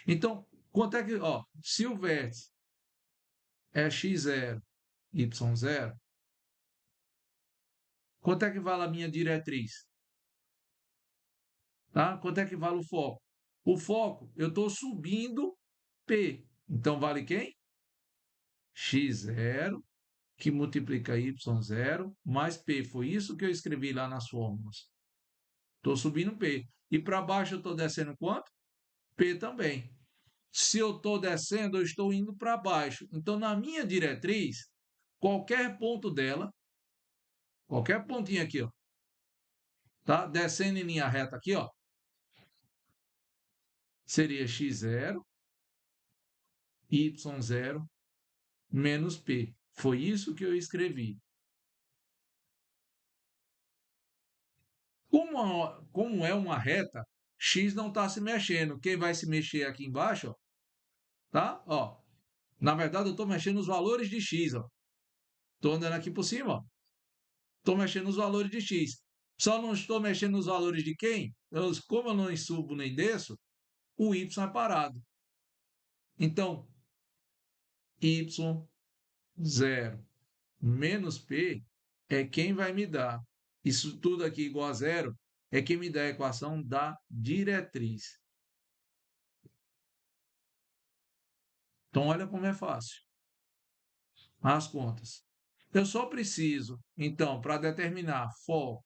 A: Então, quanto é que, ó, se o vértice é x0, y0, quanto é que vale a minha diretriz? Tá? Quanto é que vale o foco? O foco, eu estou subindo P. Então, vale quem? X0, que multiplica Y0, mais P. Foi isso que eu escrevi lá nas fórmulas. Estou subindo P. E para baixo eu estou descendo quanto? P também. Se eu estou descendo, eu estou indo para baixo. Então, na minha diretriz, qualquer ponto dela, qualquer pontinho aqui, ó, tá? Descendo em linha reta aqui, ó, seria x0, y0 menos p. Foi isso que eu escrevi. Como é uma reta, x não está se mexendo. Quem vai se mexer aqui embaixo, ó, tá? Ó, na verdade, eu estou mexendo os valores de x. Estou andando aqui por cima. Estou mexendo os valores de x. Só não estou mexendo nos valores de quem? Como eu não subo nem desço, o y é parado. Então, y0 menos p é quem vai me dar. Isso tudo aqui igual a zero é quem me dá a equação da diretriz. Então, olha como é fácil. As contas. Eu só preciso, então, para determinar foco,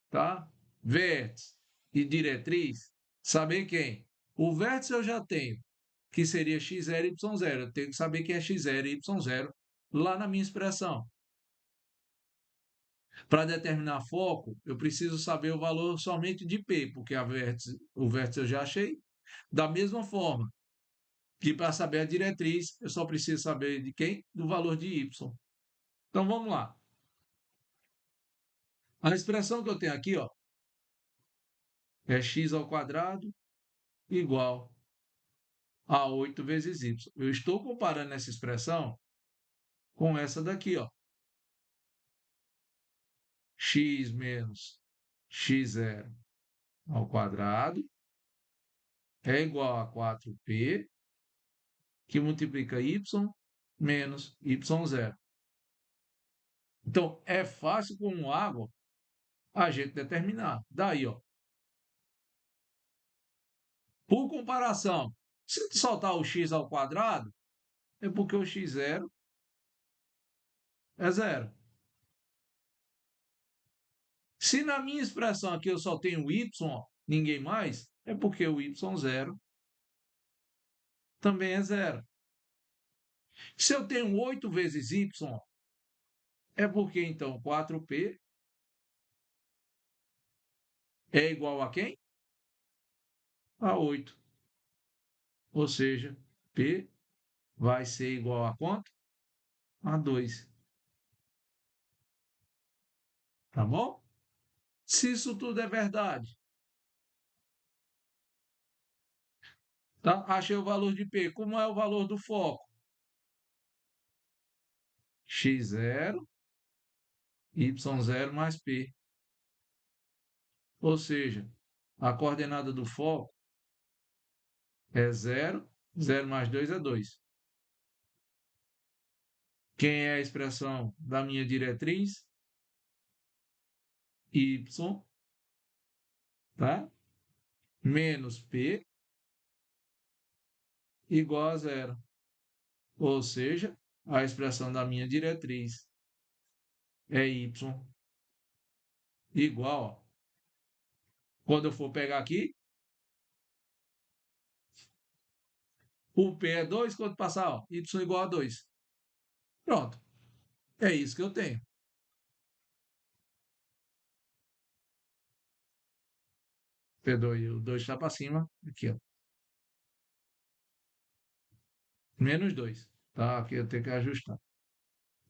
A: tá? Vértice e diretriz, saber quem? O vértice eu já tenho, que seria x0 e y0. Eu tenho que saber quem é x0 e y0 lá na minha expressão. Para determinar foco, eu preciso saber o valor somente de P, porque o vértice eu já achei. Da mesma forma que para saber a diretriz, eu só preciso saber de quem? Do valor de Y. Então vamos lá. A expressão que eu tenho aqui, ó, é x ao quadrado igual a 8 vezes y. Eu estou comparando essa expressão com essa daqui, ó. X menos x0 ao quadrado é igual a 4p, que multiplica y menos y0. Então, é fácil como água a gente determinar. Daí, ó, por comparação, se soltar o x ao quadrado, é porque o x0 é zero. Se na minha expressão aqui eu só tenho y, ninguém mais, é porque o y0 também é zero. Se eu tenho 8 vezes y, é porque então 4p é igual a quem? A 8. Ou seja, p vai ser igual a quanto? A 2. Tá bom? Se isso tudo é verdade, tá? Achei o valor de P. Como é o valor do foco? X0, Y0 mais P. Ou seja, a coordenada do foco é 0, 0 mais 2 é 2. Quem é a expressão da minha diretriz? Y, tá? Menos P igual a 0. Ou seja, a expressão da minha diretriz é Y igual, ó, quando eu for pegar aqui, o P é 2, quando passar, ó, Y igual a 2. Pronto. É isso que eu tenho. Perdoe, o 2 está para cima. Aqui, ó. Menos 2. Tá? Aqui eu tenho que ajustar.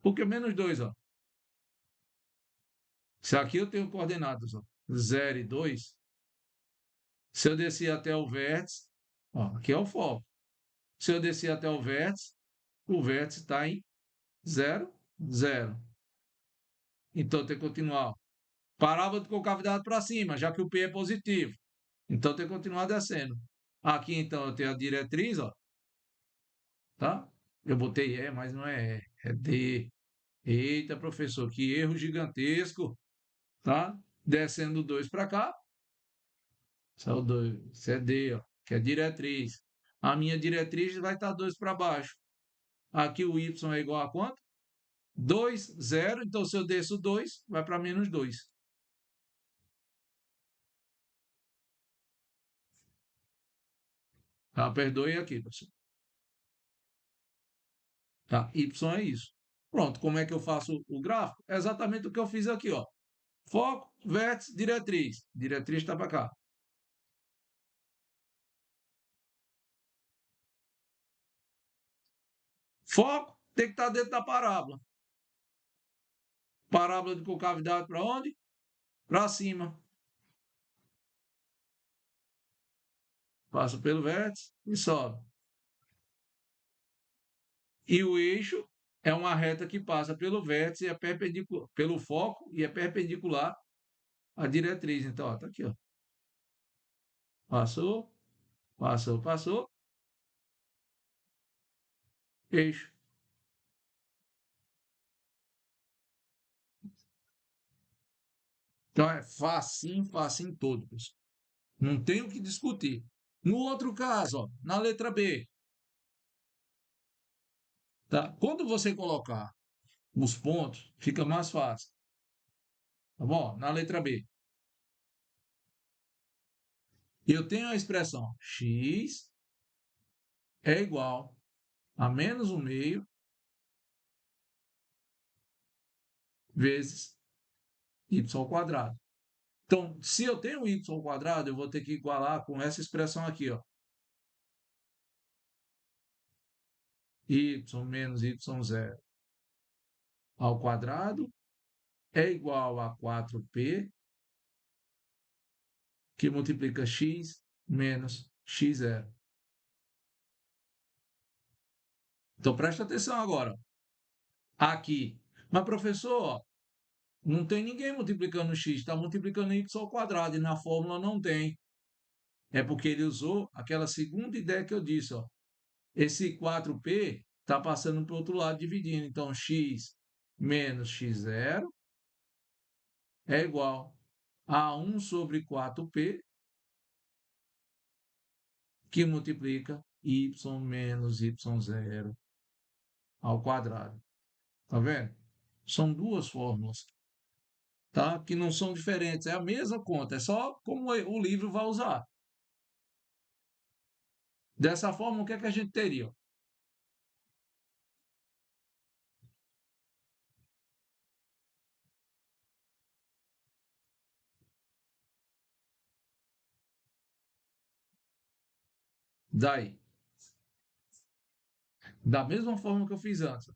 A: Por que menos 2, ó? Se aqui eu tenho coordenadas, ó, 0 e 2, se eu descer até o vértice, ó, aqui é o foco. Se eu descer até o vértice está em 0, 0. Então tem que continuar. Parava de concavidade para cima, já que o P é positivo. Então tem que continuar descendo. Aqui então eu tenho a diretriz, ó, tá? Eu botei E, mas não é E, é D. Eita, professor, que erro gigantesco, tá? Descendo 2 para cá, Isso é o 2. Isso é D, ó, que é diretriz. A minha diretriz vai estar 2 para baixo. Aqui o y é igual a quanto? 2, 0. Então, se eu desço 2, vai para menos 2. Tá? Perdoe aqui, pessoal. Tá? Y é isso. Pronto, como é que eu faço o gráfico? É exatamente o que eu fiz aqui, ó. Foco, vértice, diretriz. Diretriz está para cá. Foco tem que estar dentro da parábola. Parábola de concavidade para onde? Para cima. Passa pelo vértice e sobe. E o eixo é uma reta que passa pelo vértice e é perpendicular, pelo foco e é perpendicular à diretriz. Então, ó, tá aqui, ó. Passou, passou, passou, eixo. Então é facinho, facinho todo, pessoal. Não tem o que discutir. No outro caso, ó, na letra B, tá? Quando você colocar os pontos, fica mais fácil. Tá bom? Na letra B, eu tenho a expressão x é igual a menos 1/2 vezes y ao quadrado. Então, se eu tenho y ao quadrado, eu vou ter que igualar com essa expressão aqui, ó. Y menos y0 ao quadrado é igual a 4p, que multiplica x menos x0. Então, presta atenção agora. Aqui. Mas, professor, não tem ninguém multiplicando x, está multiplicando y ao quadrado, e na fórmula não tem. É porque ele usou aquela segunda ideia que eu disse, ó. Esse 4p está passando para o outro lado, dividindo. Então, x menos x0 é igual a 1 sobre 4p, que multiplica y menos y0 ao quadrado. Tá vendo? São duas fórmulas, tá? Que não são diferentes, é a mesma conta, é só como o livro vai usar. Dessa forma, o que é que a gente teria? Daí, da mesma forma que eu fiz antes,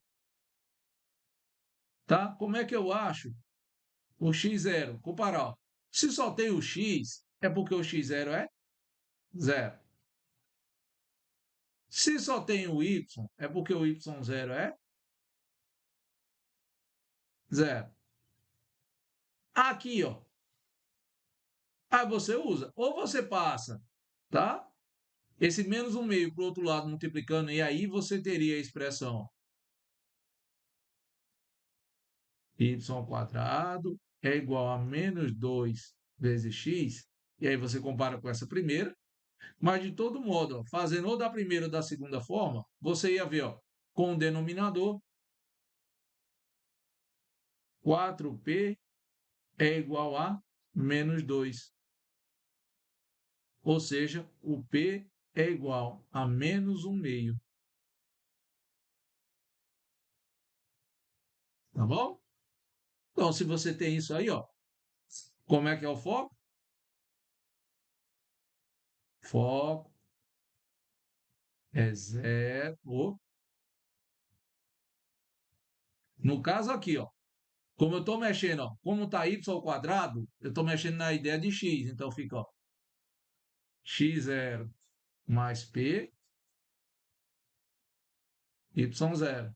A: tá? Como é que eu acho o x0? Comparar, ó. Se só tem o x, é porque o x0 é zero. Se só tem o y, é porque o y0 é zero. Aqui, ó. Aí você usa. Ou você passa, tá? Esse menos 1/2 para o outro lado multiplicando, e aí você teria a expressão y ao quadrado é igual a menos 2 vezes x. E aí você compara com essa primeira. Mas, de todo modo, ó, fazendo ou da primeira ou da segunda forma, você ia ver, ó, com o denominador, 4p é igual a menos 2. Ou seja, o p é igual a menos 1/2. Tá bom? Então, se você tem isso aí, ó, como é que é o foco? Foco é zero. No caso aqui, ó, como eu estou mexendo, ó, como está y ao quadrado, eu estou mexendo na ideia de x. Então, fica, ó, x0 mais p, y0.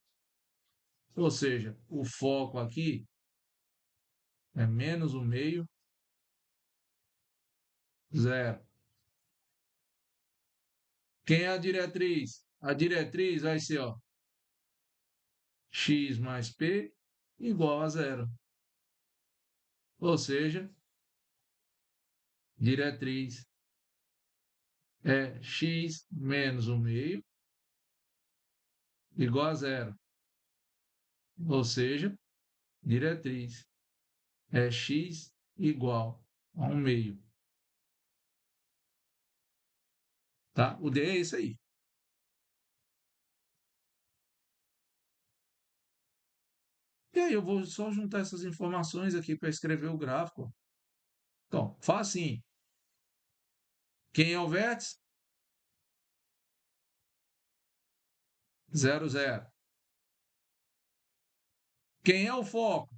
A: Ou seja, o foco aqui é menos 1/2, zero. Quem é a diretriz? A diretriz vai ser, ó, x mais p igual a zero. Ou seja, diretriz é x menos 1/2 igual a zero. Ou seja, diretriz é x igual a 1/2. Tá? O D é isso aí. E aí eu vou só juntar essas informações aqui para escrever o gráfico. Então, faz assim. Quem é o vértice? 0, 0. Quem é o foco?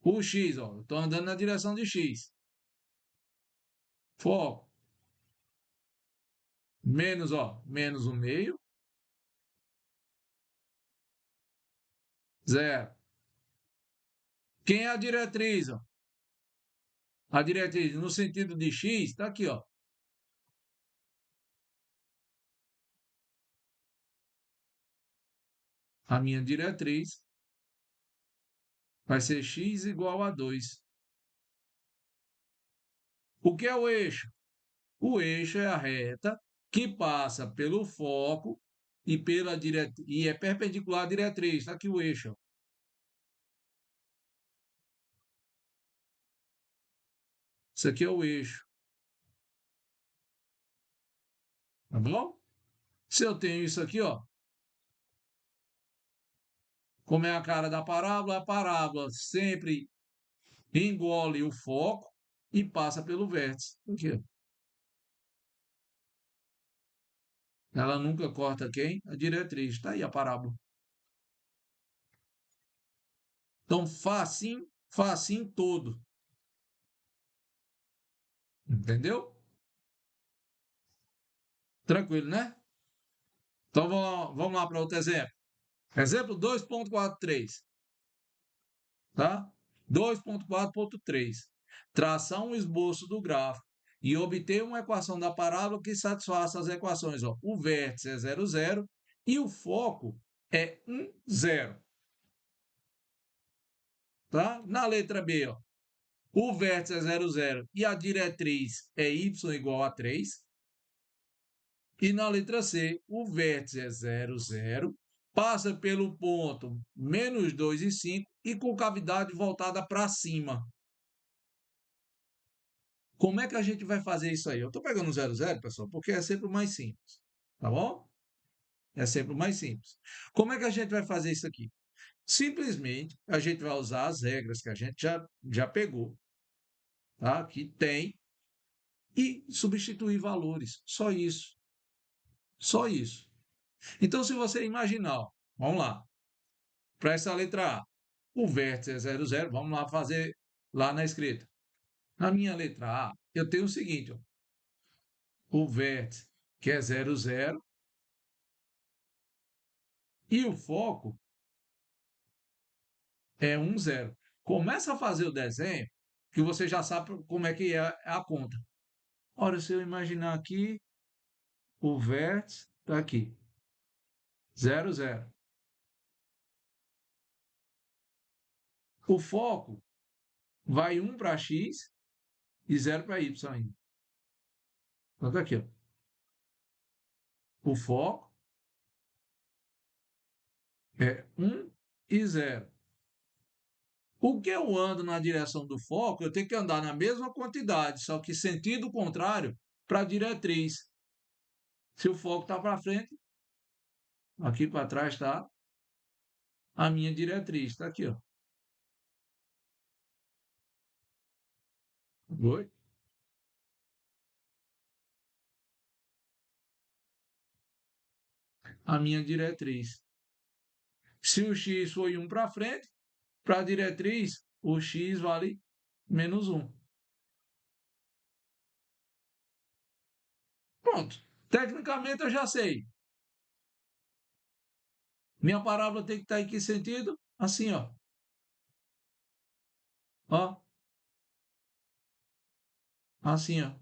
A: O X, ó. Estou andando na direção de X. Foco. Menos, ó. Menos 1/2. 0. Quem é a diretriz, ó? A diretriz no sentido de X está aqui, ó. A minha diretriz vai ser x igual a 2. O que é o eixo? O eixo é a reta que passa pelo foco e é perpendicular à diretriz. Está aqui o eixo. Ó. Isso aqui é o eixo. Tá bom? Se eu tenho isso aqui, ó, como é a cara da parábola, a parábola sempre engole o foco e passa pelo vértice. Aqui, ó. Ela nunca corta quem? A diretriz. Está aí a parábola. Então, facinho, facinho todo. Entendeu? Tranquilo, né? Então, vamos lá para outro exemplo. Exemplo 2.43. Tá? 2.4.3. Traçar um esboço do gráfico e obter uma equação da parábola que satisfaça as equações. Ó. O vértice é 0, 0 e o foco é 1, 0. Tá? Na letra B, ó, o vértice é 0, 0 e a diretriz é y igual a 3. E na letra C, o vértice é 0, 0, passa pelo ponto menos 2 e 5 e com cavidade voltada para cima. Como é que a gente vai fazer isso aí? Eu estou pegando 0, 0, pessoal, porque é sempre o mais simples. Tá bom? É sempre o mais simples. Como é que a gente vai fazer isso aqui? Simplesmente, a gente vai usar as regras que a gente já pegou, tá? Que tem, e substituir valores. Só isso. Só isso. Então, se você imaginar, ó, vamos lá, para essa letra A, o vértice é 0, 0, vamos lá fazer lá na escrita. Na minha letra A, eu tenho o seguinte, ó, o vértice que é 0, 0 e o foco é 1, 0. Começa a fazer o desenho que você já sabe como é que é a conta. Ora, se eu imaginar aqui, o vértice está aqui, 0, 0. O foco vai 1 para x e 0 para y ainda. Então, tá aqui, ó. O foco é 1 e 0. O que eu ando na direção do foco, eu tenho que andar na mesma quantidade, só que sentido contrário para a diretriz. Se o foco está para frente, aqui para trás está a minha diretriz. Está aqui, ó. Oi? A minha diretriz. Se o x foi 1 para frente, para a diretriz, o x vale menos 1. Pronto. Tecnicamente eu já sei. Minha parábola tem que estar em que sentido? Assim, ó. Ó. Assim, ó.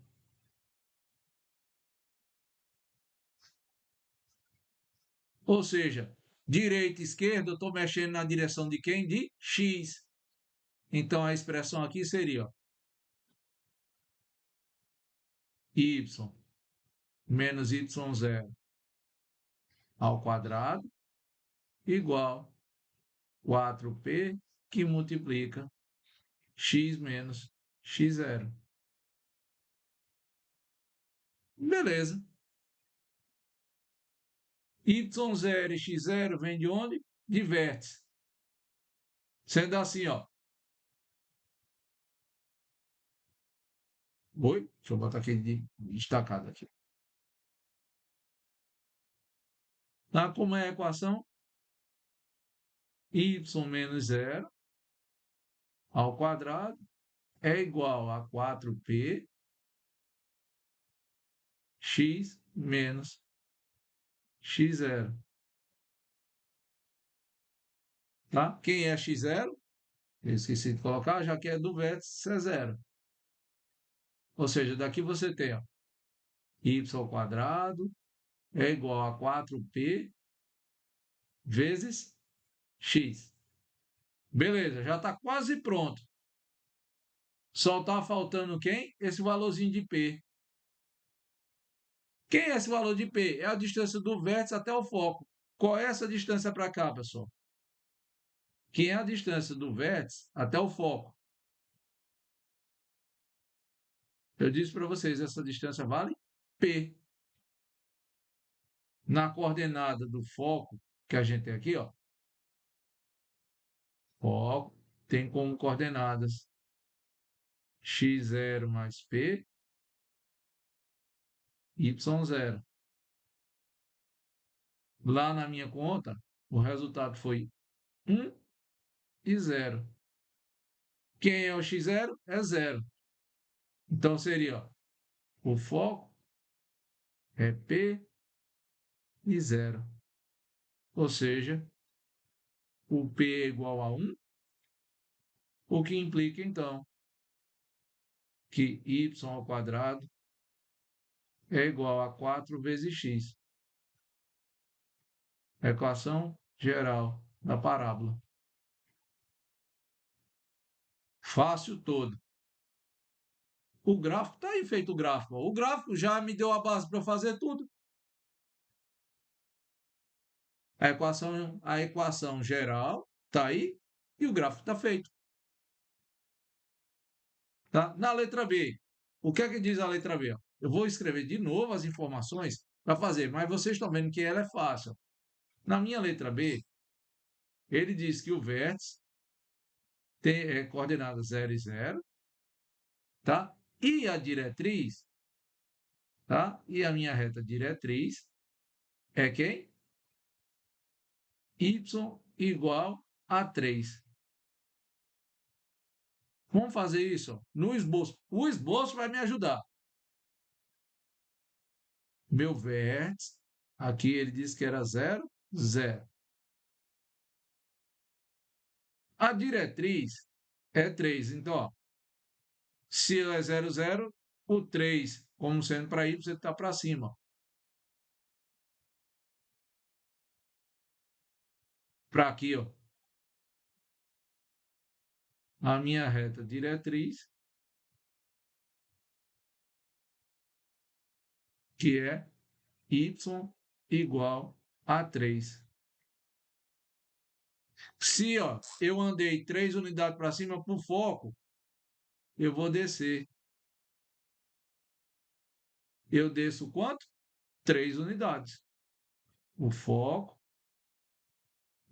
A: Ou seja, direita e esquerda, eu estou mexendo na direção de quem? De x. Então a expressão aqui seria, ó, y menos y0 ao quadrado igual 4p que multiplica x menos x0. Beleza. Y0 e x0 vem de onde? De vértice. Sendo assim, ó. Oi? Deixa eu botar aqui destacado aqui. Tá? Como é a equação? Y menos 0 ao quadrado é igual a 4p x menos x0. Tá? Quem é x0? Eu esqueci de colocar, já que é do vértice, é zero. Ou seja, daqui você tem ó, y ao quadrado é igual a 4p vezes x. Beleza, já está quase pronto. Só está faltando quem? Esse valorzinho de p. Quem é esse valor de p? É a distância do vértice até o foco. Qual é essa distância para cá, pessoal? Que é a distância do vértice até o foco. Eu disse para vocês, essa distância vale P. Na coordenada do foco, que a gente tem aqui, ó, foco tem como coordenadas x0 mais P, y0. Lá na minha conta, o resultado foi 1 e 0. Quem é o x0? É 0. Então, seria ó, o foco é P e 0. Ou seja, o P é igual a 1, o que implica, então, que y ao quadrado é igual a 4 vezes x. Equação geral da parábola. Fácil todo. O gráfico está aí feito o gráfico. O gráfico já me deu a base para fazer tudo. A equação geral está aí e o gráfico está feito. Tá? Na letra B, o que é que diz a letra B? Eu vou escrever de novo as informações para fazer, mas vocês estão vendo que ela é fácil. Na minha letra B, ele diz que o vértice tem coordenadas 0 e 0, tá? E a diretriz, tá? E a minha reta diretriz é quem? Y igual a 3. Vamos fazer isso no esboço. O esboço vai me ajudar. Meu vértice, aqui ele disse que era 0, 0. A diretriz é 3. Então, ó, se é 0, 0, o 3, como sendo para Y, ele está para cima. Para aqui, ó. A minha reta diretriz, que é Y igual a 3. Se ó, eu andei 3 unidades para cima para o foco, eu vou descer. Eu desço quanto? 3 unidades. O foco,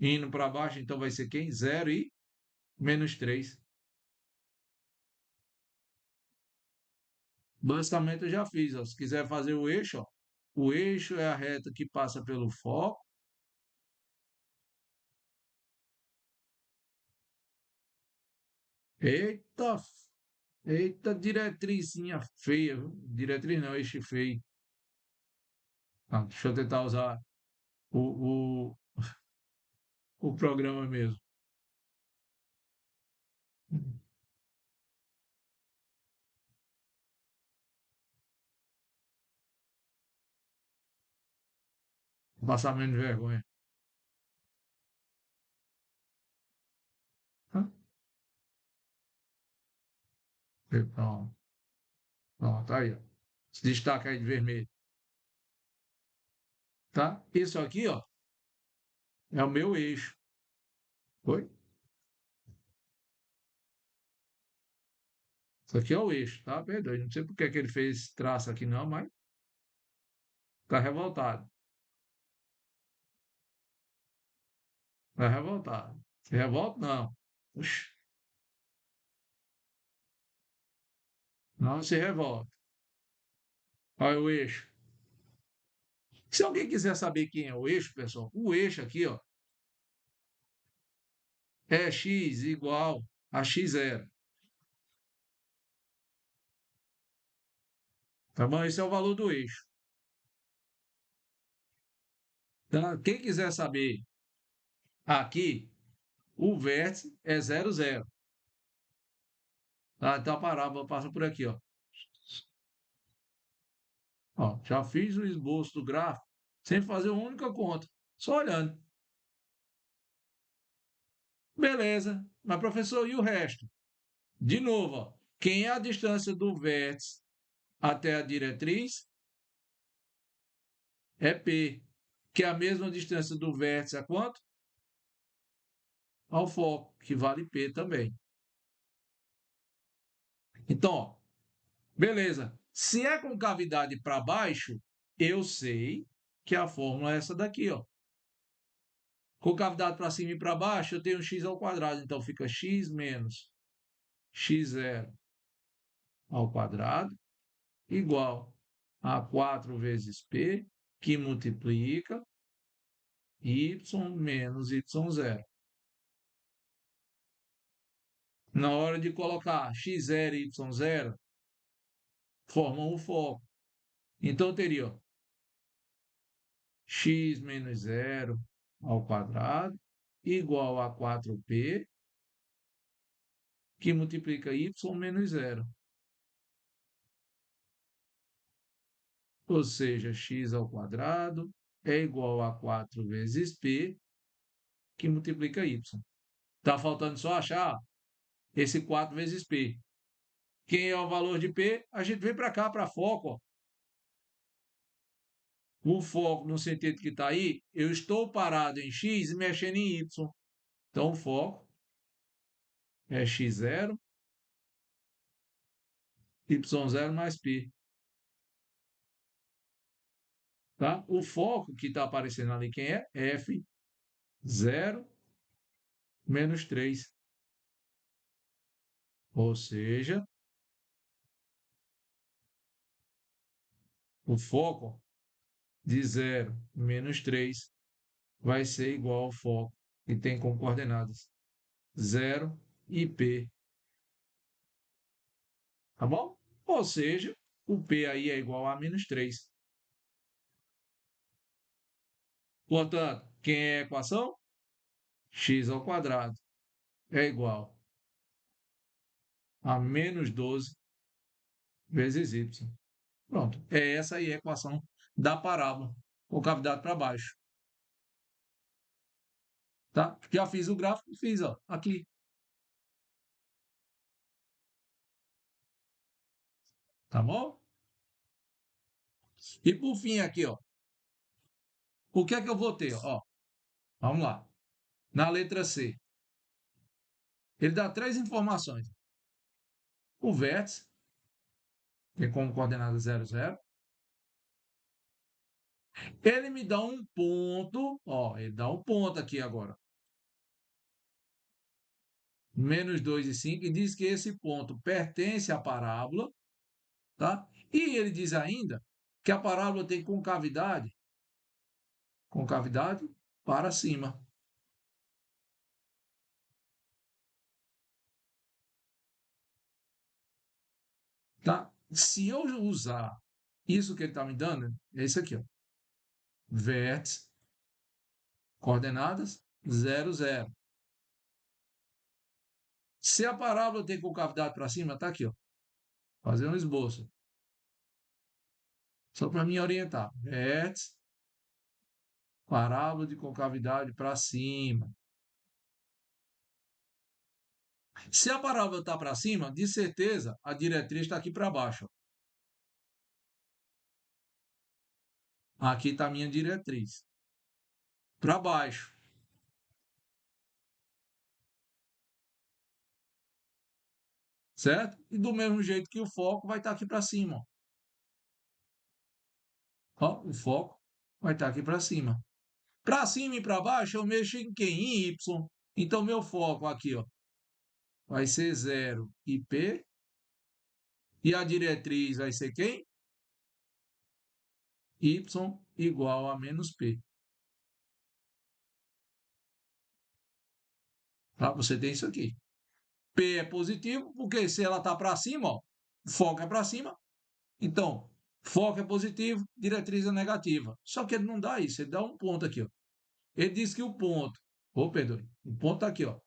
A: indo para baixo, então vai ser quem? 0 e menos 3. Basicamente eu já fiz. Ó. Se quiser fazer o eixo, ó, o eixo é a reta que passa pelo foco. Eita, eita diretrizinha feia. Viu? Diretriz não, eixo feio. Ah, deixa eu tentar usar o, o, o programa mesmo. Passar menos vergonha. Tá? Pronto, pronto, aí. Ó. Se destaca aí de vermelho, tá? Isso aqui, ó, é o meu eixo. Oi? Isso aqui é o eixo, tá? Perdoe, não sei por que ele fez esse traço aqui não, mas tá revoltado. Tá revoltado. Se revolta, não. Oxi, não se revolta. Olha o eixo. Se alguém quiser saber quem é o eixo, pessoal, o eixo aqui, ó, é x igual a x0. Tá bom? Esse é o valor do eixo. Tá? Quem quiser saber aqui, o vértice é 0, 0. Tá? Então a parábola passa por aqui, ó. Ó, já fiz o esboço do gráfico sem fazer uma única conta, só olhando. Beleza. Mas, professor, e o resto? De novo, ó, quem é a distância do vértice até a diretriz é P, que é a mesma distância do vértice a quanto? Ao foco, que vale P também. Então, ó, beleza. Se é com cavidade para baixo, eu sei que a fórmula é essa daqui, ó. Com cavidade para cima e para baixo, eu tenho x ao quadrado. Então, fica x menos x0 ao quadrado igual a 4 vezes P, que multiplica y menos y0. Na hora de colocar x0 e y0, formam o foco. Então, eu teria ó, x menos 0 ao quadrado igual a 4p, que multiplica y menos 0. Ou seja, x ao quadrado é igual a 4 vezes p, que multiplica y. Está faltando só achar esse 4 vezes p. Quem é o valor de p? A gente vem para cá, para foco. Ó. O foco, no sentido que está aí, eu estou parado em x e mexendo em y. Então, o foco é x0, y0 mais π. Tá? O foco que está aparecendo ali, quem é? F0 menos 3. Ou seja, o foco de 0 menos 3 vai ser igual ao foco que tem como coordenadas 0 e P. Tá bom? Ou seja, o P aí é igual a menos 3. Portanto, quem é a equação? X ao quadrado é igual a menos 12 vezes y. Pronto. É essa aí a equação da parábola, com cavidade para baixo. Tá? Já fiz o gráfico, fiz, ó, aqui. Tá bom? E por fim aqui, ó. O que é que eu vou ter? Ó, vamos lá. Na letra C. Ele dá 3 informações. O vértice, tem como coordenada 0, 0. Ele me dá um ponto, ó, ele dá um ponto aqui agora. Menos 2 e 5, e diz que esse ponto pertence à parábola, tá? E ele diz ainda que a parábola tem concavidade para cima. Tá? Se eu usar isso que ele está me dando, é isso aqui, ó. Vértice, coordenadas 0, 0. Se a parábola tem concavidade para cima, está aqui, ó. Fazer um esboço. Só para me orientar. Vértice, parábola de concavidade para cima. Se a parábola está para cima, de certeza a diretriz está aqui para baixo. Ó. Aqui está a minha diretriz. Para baixo. Certo? E do mesmo jeito que o foco vai estar aqui para cima. Ó, o foco vai estar aqui para cima. Para cima e para baixo eu mexo em quem? Em Y. Então meu foco aqui, ó, vai ser 0 e P. E a diretriz vai ser quem? Y igual a menos P. Tá? Você tem isso aqui. P é positivo, porque se ela está para cima, ó, o foco é para cima. Então, foco é positivo, diretriz é negativa. Só que ele não dá isso, ele dá um ponto aqui. Ó. Ele diz que o ponto, perdoe, o ponto está aqui. Ó.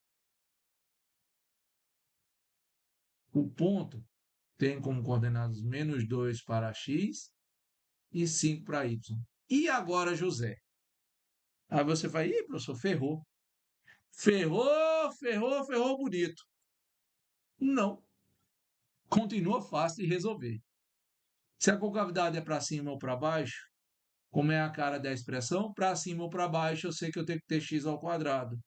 A: O ponto tem como coordenadas menos 2 para x e 5 para y. E agora, José? Aí você vai, ih, professor, ferrou. Ferrou bonito. Não. Continua fácil de resolver. Se a concavidade é para cima ou para baixo, como é a cara da expressão, para cima ou para baixo, eu sei que eu tenho que ter x ao quadrado.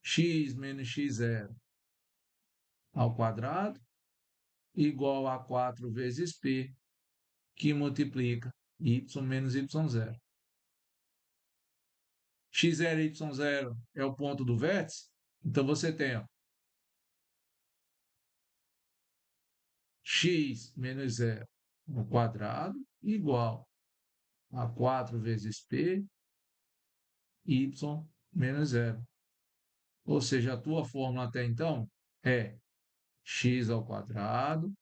A: X menos x0 ao quadrado igual a 4 vezes P, que multiplica y menos y0. X0 e y0 é o ponto do vértice, então você tem ó, x menos 0 ao quadrado igual a 4 vezes P, y menos 0. Ou seja, a tua fórmula até então é x ao quadrado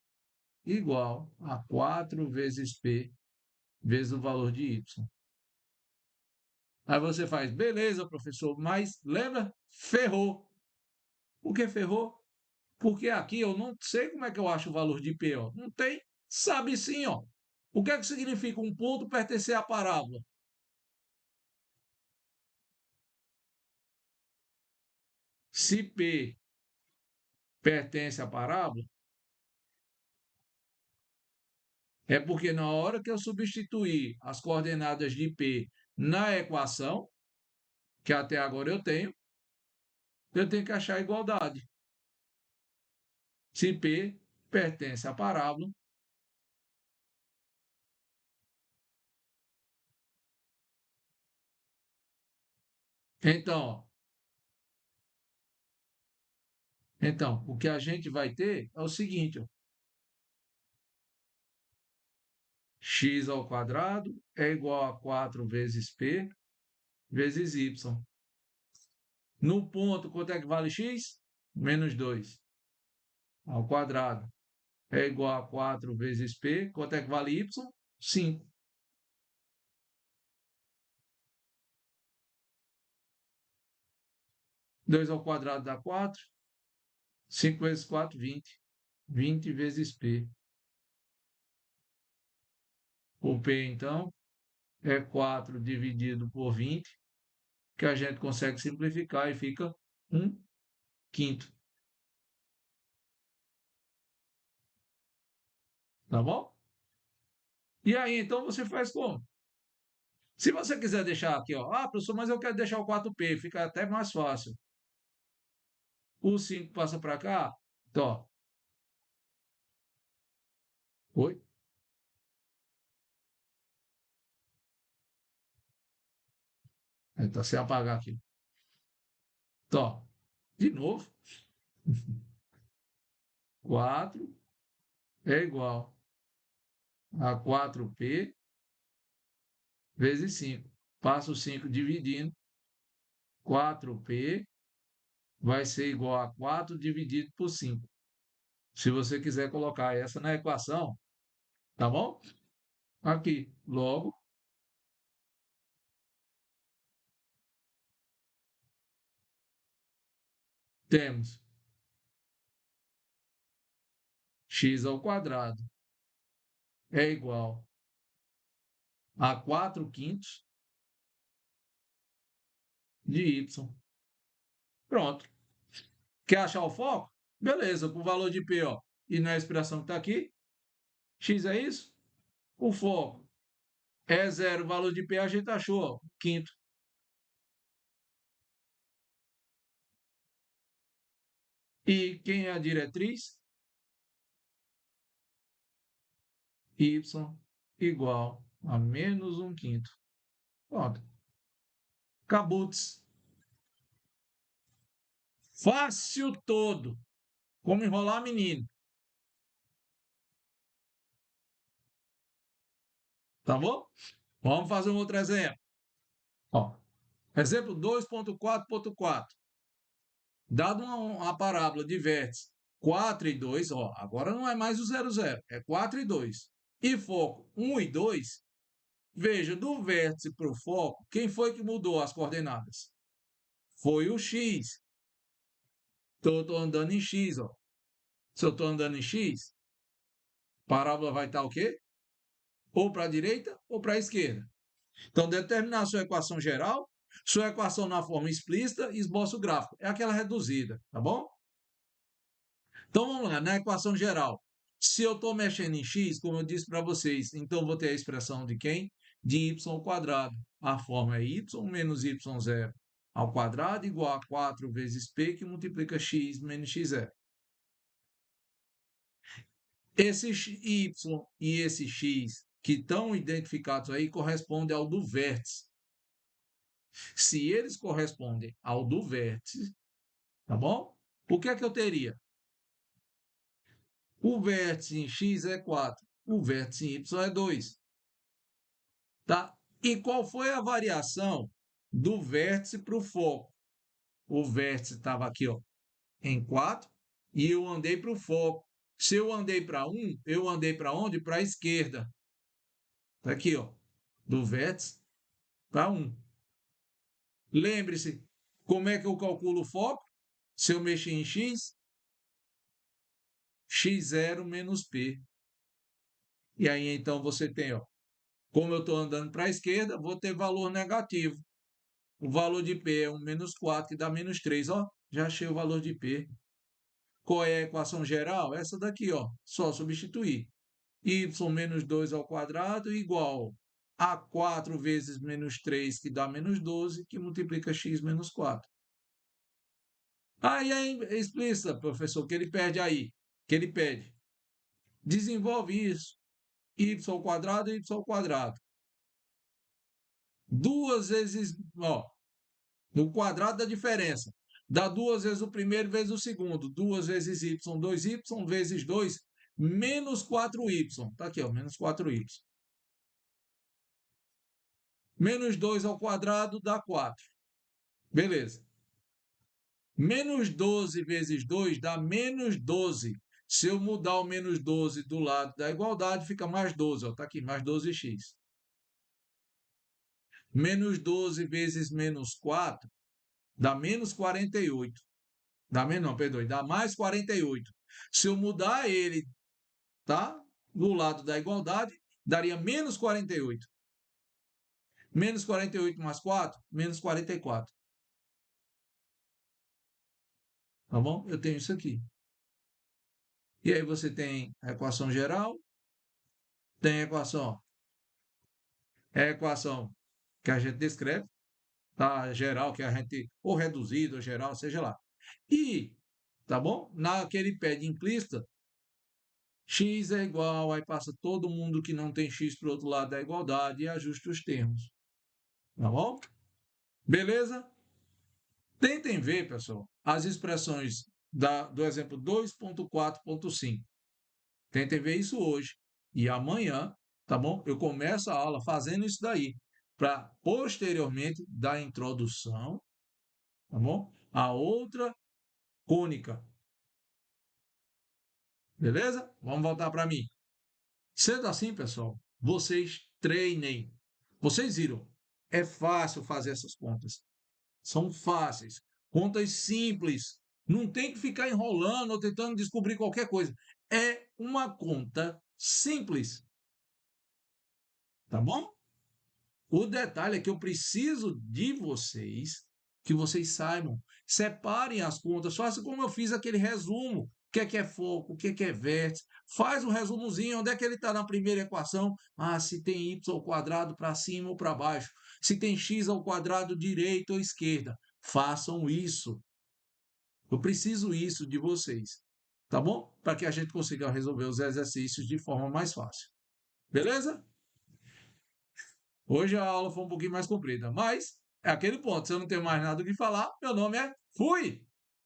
A: igual a 4 vezes P vezes o valor de y. Aí você faz, beleza, professor, mas lembra? Ferrou. Por que ferrou? Porque aqui eu não sei como é que eu acho o valor de P. Ó. Não tem? Sabe sim, ó. O que é que significa um ponto pertencer à parábola? Se P pertence à parábola, é porque na hora que eu substituir as coordenadas de P na equação, que até agora eu tenho que achar a igualdade. Se P pertence à parábola, então, o que a gente vai ter é o seguinte, ó, x ao quadrado é igual a 4 vezes P vezes y. No ponto, quanto é que vale x? Menos 2 ao quadrado é igual a 4 vezes P. Quanto é que vale y? 5. 2 ao quadrado dá 4. 5 vezes 4, 20. 20 vezes P. O P, então, é 4 dividido por 20, que a gente consegue simplificar e fica 1 quinto. Tá bom? E aí, então, você faz como? Se você quiser deixar aqui, ó, professor, mas eu quero deixar o 4P, fica até mais fácil. O 5 passa para cá, então, oi? Então, se apagar aqui. Então, de novo, 4 é igual a 4P vezes 5. Passa o 5 dividindo, 4P vai ser igual a 4 dividido por 5. Se você quiser colocar essa na equação, tá bom? Aqui, logo, temos x ao quadrado é igual a 4 quintos de y. Pronto. Quer achar o foco? Beleza, com o valor de P, ó, e na expressão que está aqui, x é isso? O foco É zero, o valor de P a gente achou, ó, quinto. E quem é a diretriz? Y igual a menos um quinto. Pronto. Cabuts. Fácil todo. Como enrolar menino. Tá bom? Vamos fazer um outro exemplo. Ó, exemplo 2.4.4. Dado uma parábola de vértices 4 e 2, ó, agora não é mais o 0, 0, é 4 e 2. E foco 1 e 2, veja, do vértice para o foco, quem foi que mudou as coordenadas? Foi o x. Então, eu estou andando em x, ó. Se eu estou andando em x, a parábola vai estar o quê? Ou para a direita ou para a esquerda. Então, determinar a sua equação geral, sua equação na forma explícita e esboço gráfico. É aquela reduzida, tá bom? Então, vamos lá, na equação geral. Se eu estou mexendo em x, como eu disse para vocês, então eu vou ter a expressão de quem? De y ao quadrado. A forma é y menos y0 ao quadrado igual a 4 vezes p, que multiplica x menos x0. Esse y e esse x que estão identificados aí correspondem ao do vértice. Se eles correspondem ao do vértice, tá bom? O que é que eu teria? O vértice em x é 4, o vértice em y é 2. Tá? E qual foi a variação do vértice para o foco? O vértice estava aqui, ó, em 4 e eu andei para o foco. Se eu andei para 1, eu andei para onde? Para a esquerda. Tá aqui, ó, do vértice para 1. Lembre-se, como é que eu calculo o foco? Se eu mexer em x, x0 menos p. E aí, então, você tem, ó, como eu estou andando para a esquerda, vou ter valor negativo. O valor de P é 1 menos 4, que dá menos 3. Ó, já achei o valor de P. Qual é a equação geral? Essa daqui, ó. Só substituir. Y menos 2 ao quadrado igual a 4 vezes menos 3, que dá menos 12, que multiplica x menos 4. Aí é explícita, professor, que ele pede aí. Que ele pede. Desenvolve isso. Y ao quadrado e y ao quadrado. Duas vezes, ó, no quadrado da diferença. Dá duas vezes o primeiro vezes o segundo. 2 vezes y, 2y, vezes 2, menos 4y. Está aqui, ó, menos 4y. Menos 2 ao quadrado dá 4. Beleza. Menos 12 vezes 2 dá menos 12. Se eu mudar o menos 12 do lado da igualdade, fica mais 12. Está aqui, mais 12x. Menos 12 vezes menos 4 dá menos 48. Dá menos, não, perdoe, dá mais 48. Se eu mudar ele, tá? Do lado da igualdade, daria menos 48. Menos 48 mais 4, menos 44. Tá bom? Eu tenho isso aqui. E aí você tem a equação geral, tem a equação, é a equação que a gente descreve, tá? Geral, que a gente, ou reduzido, ou geral, seja lá. E, tá bom? Naquele pé de implícita, x é igual, aí passa todo mundo que não tem x para o outro lado da igualdade e ajusta os termos. Tá bom? Beleza? Tentem ver, pessoal, as expressões do exemplo 2.4.5. Tentem ver isso hoje. E amanhã, tá bom? Eu começo a aula fazendo isso daí, para posteriormente dar a introdução, tá bom? A outra cônica. Beleza? Vamos voltar para mim. Sendo assim, pessoal, vocês treinem. Vocês viram, é fácil fazer essas contas. São fáceis. Contas simples. Não tem que ficar enrolando ou tentando descobrir qualquer coisa. É uma conta simples. Tá bom? O detalhe é que eu preciso de vocês, que vocês saibam. Separem as contas. Façam como eu fiz aquele resumo que é foco, o que é vértice. Faz um resumozinho, onde é que ele está na primeira equação? Ah, se tem y ao quadrado para cima ou para baixo. Se tem x ao quadrado direita ou esquerda. Façam isso. Eu preciso isso de vocês, tá bom? Para que a gente consiga resolver os exercícios de forma mais fácil. Beleza? Hoje a aula foi um pouquinho mais comprida, mas é aquele ponto. Se eu não tenho mais nada o que falar, meu nome é Fui!